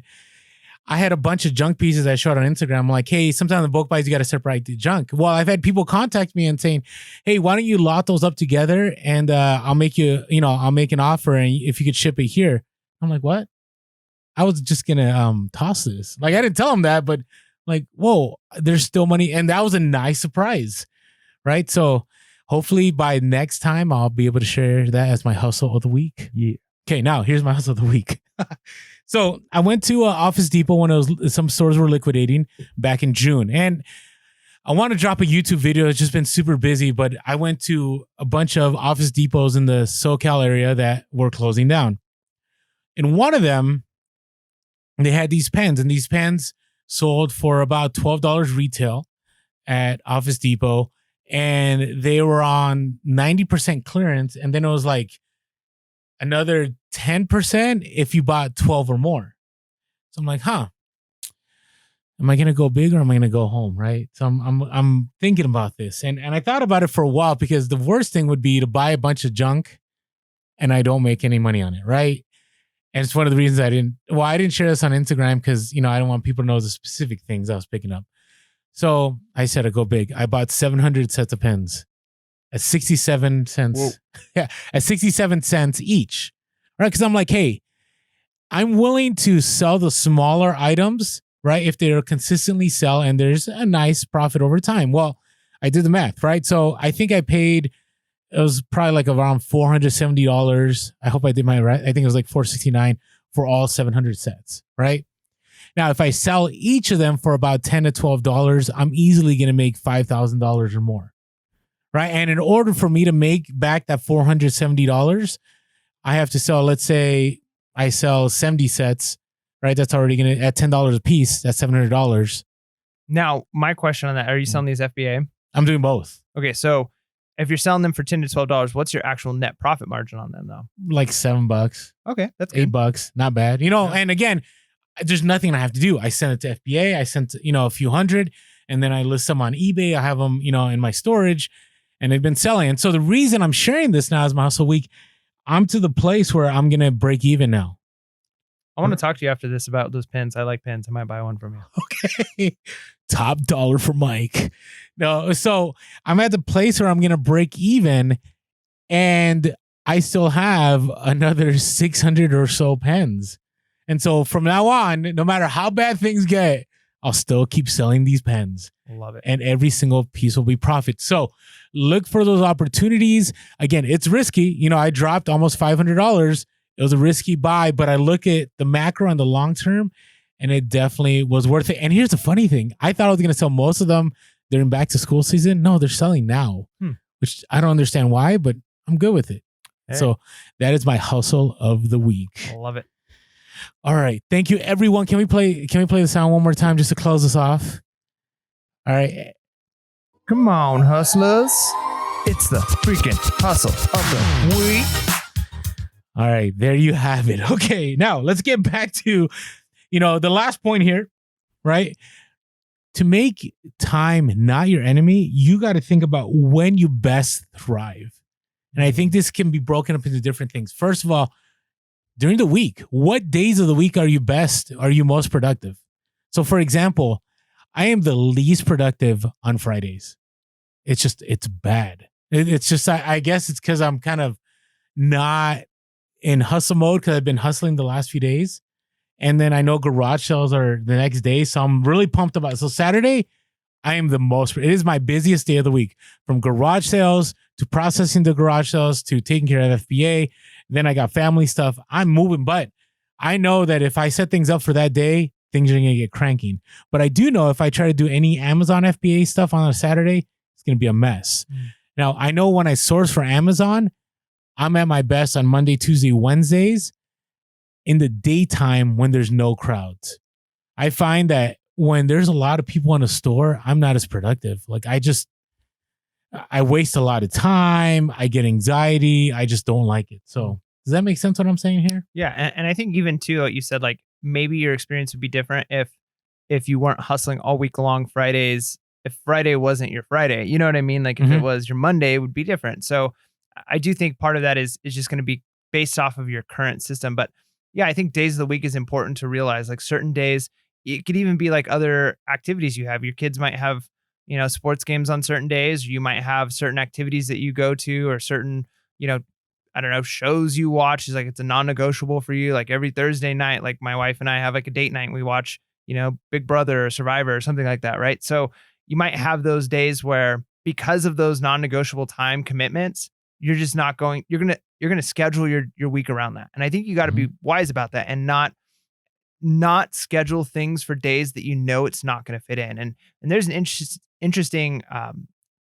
I had a bunch of junk pieces I showed on Instagram. I'm like, hey, sometimes the bulk buys, you got to separate the junk. Well, I've had people contact me and saying, hey, why don't you lot those up together and I'll make I'll make an offer and if you could ship it here. I'm like, what? I was just going to toss this. Like, I didn't tell them that, but like, whoa, there's still money. And that was a nice surprise, right? So hopefully by next time, I'll be able to share that as my hustle of the week. Yeah. Okay, now here's my hustle of the week. So I went to Office Depot when some stores were liquidating back in June. And I want to drop a YouTube video. It's just been super busy, but I went to a bunch of Office Depots in the SoCal area that were closing down. In one of them, they had these pens, and these pens sold for about $12 retail at Office Depot. And they were on 90% clearance. And then it was like another 10% if you bought 12 or more. So I'm like, am I going to go big or am I going to go home? Right. So I'm thinking about this. And I thought about it for a while because the worst thing would be to buy a bunch of junk and I don't make any money on it. Right. And it's one of the reasons I didn't share this on Instagram because, I don't want people to know the specific things I was picking up. So I said, I go big. I bought 700 sets of pens at 67 cents. Whoa. Yeah, at 67 cents each. Right? Because I'm like, hey, I'm willing to sell the smaller items, right? If they're consistently sell and there's a nice profit over time. Well, I did the math, right? So I think I paid, it was probably like around $470. I hope I did my right. I think it was like $469 for all 700 sets, right? Now, if I sell each of them for about $10 to $12, I'm easily going to make $5,000 or more. Right. And in order for me to make back that $470, I have to sell, let's say I sell 70 sets, right? That's already going to, at $10 a piece, that's $700. Now, my question on that, are you selling these FBA? I'm doing both. Okay. So if you're selling them for $10 to $12, what's your actual net profit margin on them though? Like $7. Okay. That's good. $8. Not bad. And again, there's nothing I have to do. I send it to FBA. I sent, a few hundred and then I list them on eBay. I have them, in my storage. And they've been selling. And so the reason I'm sharing this now as my hustle week, I'm to the place where I'm going to break even now. I want to talk to you after this about those pens. I like pens. I might buy one from you. Okay. Top dollar for Mike. No, so I'm at the place where I'm going to break even and I still have another 600 or so pens. And so from now on, no matter how bad things get, I'll still keep selling these pens. Love it. And every single piece will be profit. So look for those opportunities. Again, it's risky. I dropped almost $500. It was a risky buy, but I look at the macro and the long term, and it definitely was worth it. And here's the funny thing. I thought I was going to sell most of them during back to school season. No, they're selling now, which I don't understand why, but I'm good with it. Hey. So that is my hustle of the week. I love it. All right. Thank you, everyone. Can we play the sound one more time just to close us off? All right. Come on, hustlers. It's the freaking hustle of the week. All right. There you have it. Okay. Now let's get back to, the last point here, right? To make time not your enemy, you got to think about when you best thrive. And I think this can be broken up into different things. First of all, during the week, what days of the week are you most productive? So for example, I am the least productive on Fridays. It's bad. It's just, I guess it's because I'm kind of not in hustle mode because I've been hustling the last few days. And then I know garage sales are the next day. So I'm really pumped about it. So Saturday, it is my busiest day of the week, from garage sales to processing the garage sales to taking care of FBA. Then I got family stuff. I'm moving, but I know that if I set things up for that day, things are going to get cranking. But I do know if I try to do any Amazon FBA stuff on a Saturday, it's going to be a mess. Now, I know when I source for Amazon, I'm at my best on Monday, Tuesday, Wednesdays in the daytime when there's no crowds. I find that when there's a lot of people in a store, I'm not as productive. Like I waste a lot of time. I get anxiety. I just don't like it. So does that make sense what I'm saying here? Yeah, and I think even too, like you said, like maybe your experience would be different if you weren't hustling all week long Fridays. If Friday wasn't your Friday, you know what I mean? Like if it was your Monday, it would be different. So I do think part of that is just going to be based off of your current system. But yeah, I think days of the week is important to realize. Like certain days, it could even be like other activities you have. Your kids might have, sports games on certain days. Or you might have certain activities that you go to, or certain, I don't know, shows you watch. Is like it's a non-negotiable for you. Like every Thursday night, like my wife and I have like a date night and we watch, Big Brother or Survivor or something like that, right? So you might have those days where because of those non-negotiable time commitments, you're just not going, you're gonna schedule your week around that. And I think you got to be wise about that and not schedule things for days that it's not going to fit in. And there's an interesting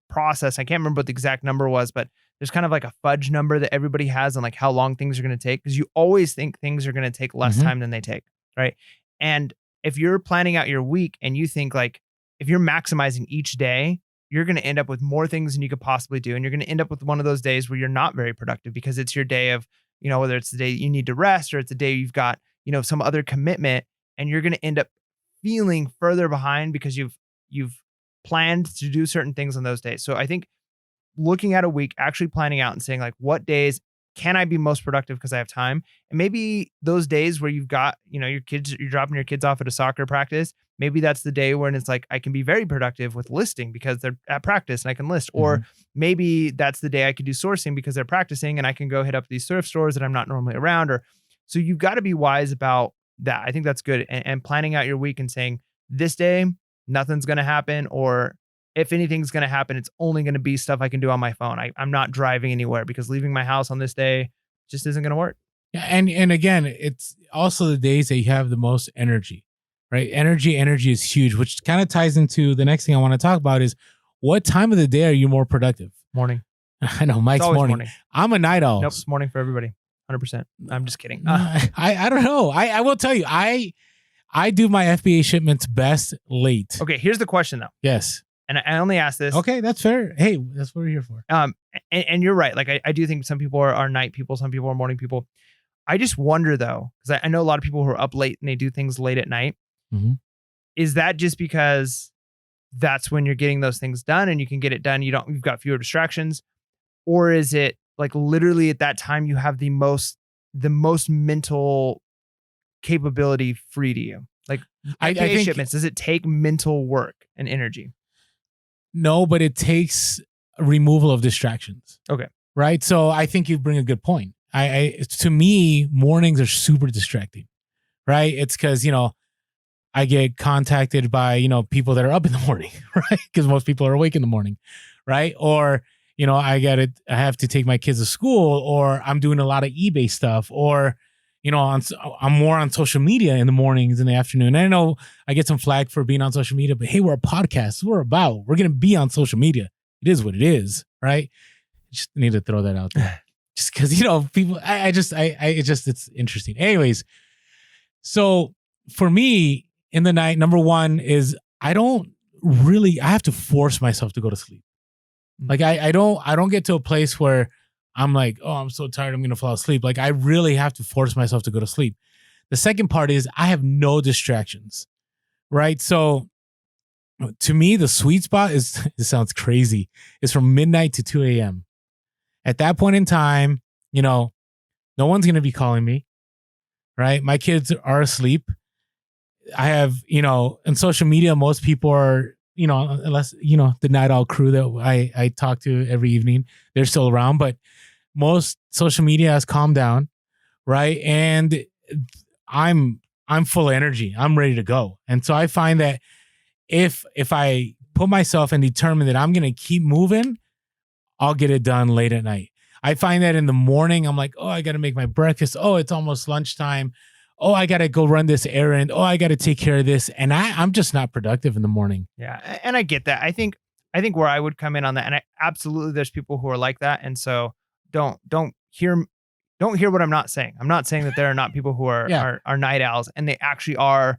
process. I can't remember what the exact number was, but there's kind of like a fudge number that everybody has on like how long things are going to take, because you always think things are going to take less time than they take, right? And if you're planning out your week and you think like if you're maximizing each day, you're going to end up with more things than you could possibly do. And you're going to end up with one of those days where you're not very productive because it's your day of, whether it's the day you need to rest or it's the day you've got, some other commitment, and you're going to end up feeling further behind because you've planned to do certain things on those days. So I think looking at a week, actually planning out and saying like, what days can I be most productive because I have time? And maybe those days where you've got, your kids, you're dropping your kids off at a soccer practice. Maybe that's the day when it's like, I can be very productive with listing because they're at practice and I can list. Or maybe that's the day I could do sourcing because they're practicing and I can go hit up these thrift stores that I'm not normally around. Or so you've got to be wise about that. I think that's good. And planning out your week and saying this day, nothing's going to happen. Or if anything's going to happen, it's only going to be stuff I can do on my phone. I'm not driving anywhere because leaving my house on this day just isn't going to work. Yeah, and again, it's also the days that you have the most energy, right? Energy is huge, which kind of ties into the next thing I want to talk about is what time of the day are you more productive? Morning. I know Mike's morning. I'm a night owl. Nope, it's morning for everybody. 100%. I'm just kidding. I don't know. I will tell you, I do my FBA shipments best late. Okay, here's the question though. Yes. And I only ask this. Okay, that's fair. Hey, that's what we're here for. And you're right. Like I do think some people are night people, some people are morning people. I just wonder though, because I know a lot of people who are up late and they do things late at night. Is that just because that's when you're getting those things done and you can get it done? You've got fewer distractions, or is it like literally at that time you have the most mental capability free to you? Like I think shipments, does it take mental work and energy? No, but it takes a removal of distractions. Okay. Right. So I think you bring a good point. To me, mornings are super distracting. Right. It's because, I get contacted by, people that are up in the morning, right? Because most people are awake in the morning. Right. Or, I have to take my kids to school, or I'm doing a lot of eBay stuff, or, I'm more on social media in the mornings and the afternoon. And I know I get some flag for being on social media, but hey, we're a podcast. We're going to be on social media. It is what it is, right? Just need to throw that out there. Just because, people, it's interesting. Anyways, so for me in the night, number one is I have to force myself to go to sleep. Like I don't get to a place where I'm like, oh, I'm so tired, I'm going to fall asleep. Like I really have to force myself to go to sleep. The second part is I have no distractions, right? So to me, the sweet spot is, it sounds crazy, is from midnight to 2 a.m. At that point in time, no one's going to be calling me, right? My kids are asleep. I have, in social media, most people are, unless, the night owl crew that I talk to every evening, they're still around, but most social media has calmed down, right? And I'm full of energy. I'm ready to go. And so I find that if I put myself and determine that I'm going to keep moving, I'll get it done late at night. I find that in the morning, I'm like, oh, I got to make my breakfast. Oh, it's almost lunchtime. Oh, I got to go run this errand. Oh, I got to take care of this. And I'm just not productive in the morning. Yeah. And I get that. I think where I would come in on that, and absolutely there's people who are like that. And so don't don't hear what I'm not saying. I'm not saying that there are not people who are Yeah. are night owls and they actually are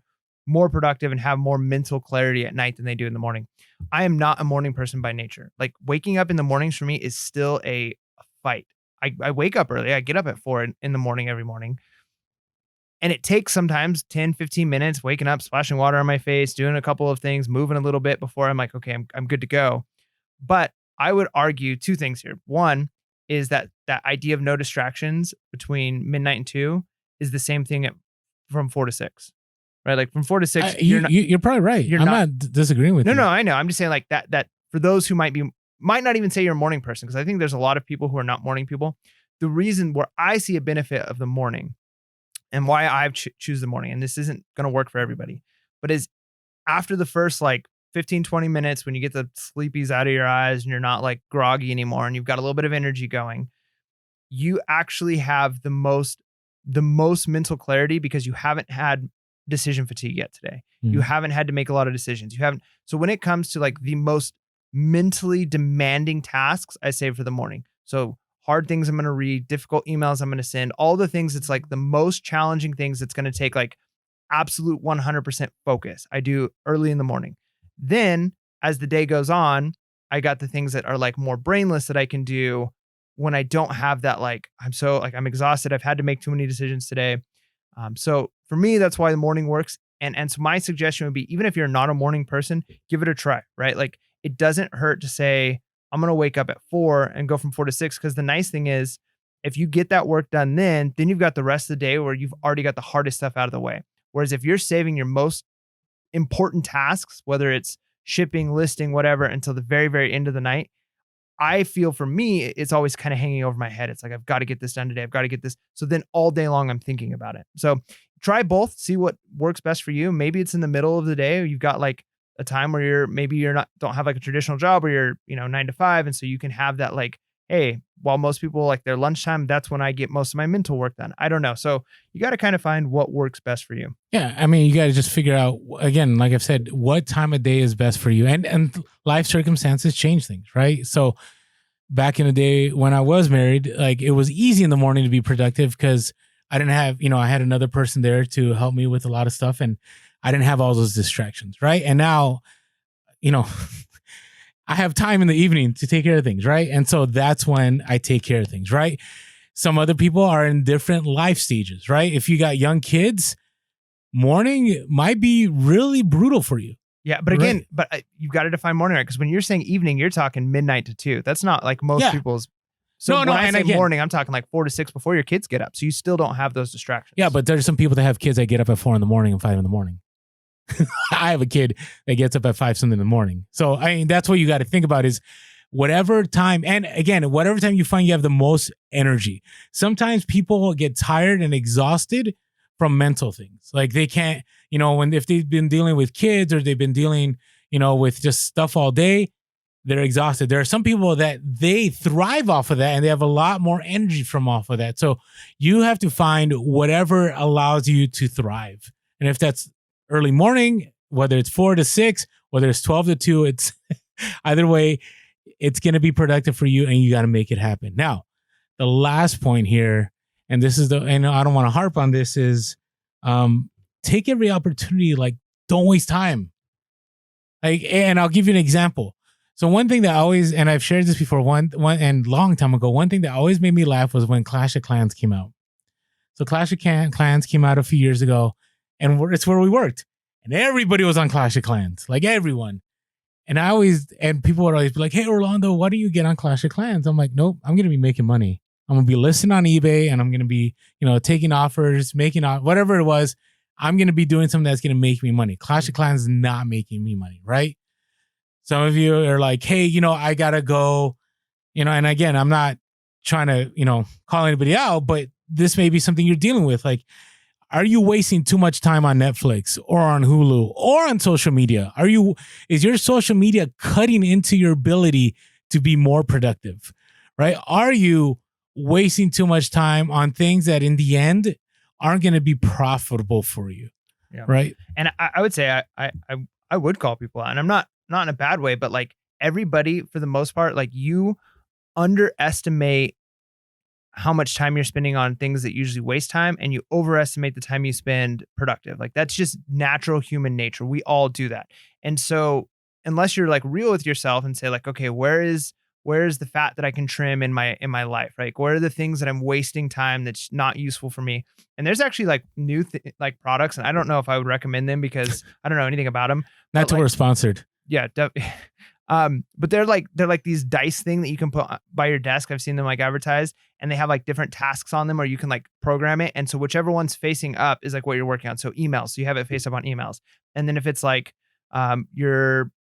more productive and have more mental clarity at night than they do in the morning. I am not a morning person by nature. Like waking up in the mornings for me is still a fight. I wake up early. I get up at 4 in the morning every morning. And it takes sometimes 10, 15 minutes waking up, splashing water on my face, doing a couple of things, moving a little bit before I'm like, okay, I'm good to go. But I would argue two things here. One is that idea of no distractions between midnight and 2 is the same thing from 4 to 6. Right? Like from 4 to 6, You're probably right. you're I'm not- not disagreeing with you. No, I know. I'm just saying like that for those who might not even say you're a morning person, because I think there's a lot of people who are not morning people. The reason where I see a benefit of the morning and why I choose the morning, and this isn't going to work for everybody, but is after the first like 15, 20 minutes when you get the sleepies out of your eyes and you're not like groggy anymore and you've got a little bit of energy going, you actually have the most mental clarity because you haven't had decision fatigue yet today. You haven't had to make a lot of decisions. You haven't. So when it comes to like the most mentally demanding tasks, I save for the morning. So hard things I'm going to read, difficult emails I'm going to send, all the things that's like the most challenging things that's going to take like absolute 100% focus. I do early in the morning. Then as the day goes on, I got the things that are like more brainless that I can do when I don't have that, like, I'm exhausted. I've had to make too many decisions today. So for me, that's why the morning works. And so my suggestion would be, even if you're not a morning person, give it a try, right? Like it doesn't hurt to say, I'm going to wake up at 4 and go from 4 to 6. Cause the nice thing is if you get that work done, then you've got the rest of the day where you've already got the hardest stuff out of the way. Whereas if you're saving your most important tasks, whether it's shipping, listing, whatever, until the very, very end of the night, I feel for me, it's always kind of hanging over my head. It's like, I've got to get this done today. I've got to get this. So then all day long, I'm thinking about it. So try both, see what works best for you. Maybe it's in the middle of the day. Or you've got like a time where don't have like a traditional job where you're, 9 to 5. And so you can have that like, hey, while most people like their lunchtime, that's when I get most of my mental work done. I don't know. So you got to kind of find what works best for you. Yeah. I mean, you got to just figure out, again, like I've said, what time of day is best for you. And life circumstances change things, right? So back in the day when I was married, like it was easy in the morning to be productive because I didn't have, I had another person there to help me with a lot of stuff and I didn't have all those distractions, right? And now, I have time in the evening to take care of things, right? And so that's when I take care of things, right? Some other people are in different life stages, right? If you got young kids, morning might be really brutal for you. Yeah, but again, you've got to define morning, right? Because when you're saying evening, you're talking midnight to 2. That's not like most people's. So when I say morning, I'm talking like 4 to 6 before your kids get up. So you still don't have those distractions. Yeah, but there's some people that have kids that get up at 4 in the morning and 5 in the morning. I have a kid that gets up at 5 something in the morning. So I mean, that's what you got to think about is whatever time, and again, whatever time you find you have the most energy. Sometimes people get tired and exhausted from mental things. Like they can't, if they've been dealing with kids or they've been dealing, with just stuff all day, they're exhausted. There are some people that they thrive off of that and they have a lot more energy from off of that. So you have to find whatever allows you to thrive. And if that's early morning, whether it's 4 to 6, whether it's 12 to 2, it's either way, it's going to be productive for you and you got to make it happen. Now, the last point here, and this is and I don't want to harp on this, is take every opportunity. Like, don't waste time. Like, and I'll give you an example. So one thing that always, and I've shared this before, one and long time ago, one thing that always made me laugh was when Clash of Clans came out. So Clash of Clans came out a few years ago, and it's where we worked, and everybody was on Clash of Clans, like everyone. And people would always be like, "Hey, Orlando, why don't you get on Clash of Clans?" I'm like, "Nope, I'm gonna be making money. I'm gonna be listing on eBay, and I'm gonna be, taking offers, whatever it was. I'm gonna be doing something that's gonna make me money. Clash of Clans is not making me money, right?" Some of you are like, "Hey, I gotta go," And again, I'm not trying to, call anybody out, but this may be something you're dealing with. Like, are you wasting too much time on Netflix or on Hulu or on social media? Is your social media cutting into your ability to be more productive, right? Are you wasting too much time on things that in the end aren't going to be profitable for you? Yeah. Right. And I would say I would call people out, and I'm not in a bad way, but like everybody for the most part, like you underestimate how much time you're spending on things that usually waste time, and you overestimate the time you spend productive. Like that's just natural human nature. We all do that. And so unless you're like real with yourself and say like, okay, where is the fat that I can trim in my life, right? Like, where are the things that I'm wasting time that's not useful for me? And there's actually like new like products, and I don't know if I would recommend them because I don't know anything about them. Not till we're sponsored. Yeah. But they're like these dice thing that you can put by your desk. I've seen them like advertised, and they have like different tasks on them, or you can like program it. And so whichever one's facing up is like what you're working on. So emails, so you have it face up on emails. And then if it's like you're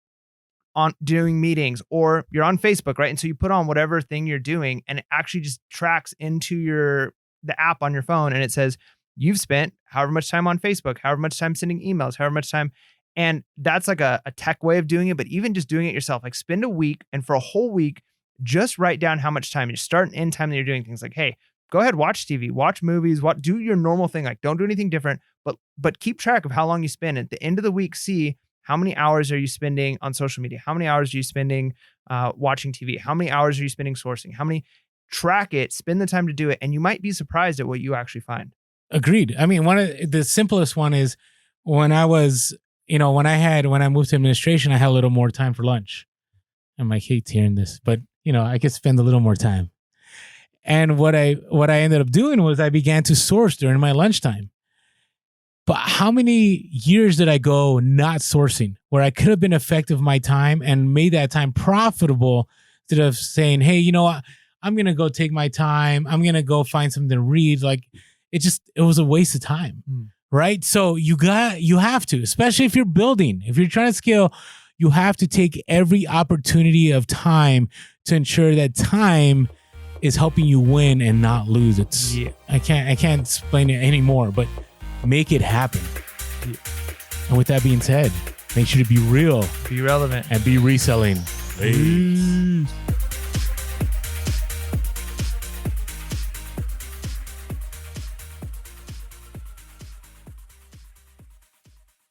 on doing meetings, or you're on Facebook, right? And so you put on whatever thing you're doing, and it actually just tracks into the app on your phone, and it says you've spent however much time on Facebook, however much time sending emails, however much time. And that's like a tech way of doing it. But even just doing it yourself, like spend a week, and for a whole week, just write down how much time you start and end time that you're doing things. Like, hey, go ahead, watch TV, watch movies, do your normal thing. Like, don't do anything different, but keep track of how long you spend. At the end of the week, see how many hours are you spending on social media? How many hours are you spending watching TV? How many hours are you spending sourcing? Track it, spend the time to do it, and you might be surprised at what you actually find. Agreed. I mean, one of the simplest one is when I was, when I moved to administration, I had a little more time for lunch. And my kids hearing this, but I could spend a little more time. And what I ended up doing was I began to source during my lunchtime. But how many years did I go not sourcing where I could have been effective with my time and made that time profitable instead of saying, hey, you know what? I'm going to go take my time. I'm going to go find something to read. Like it was a waste of time. Right. So you have to, especially if you're building, if you're trying to scale, you have to take every opportunity of time to ensure that time is helping you win and not lose. I can't explain it anymore, but make it happen. And with that being said, make sure to be real, be relevant, and be reselling. Peace.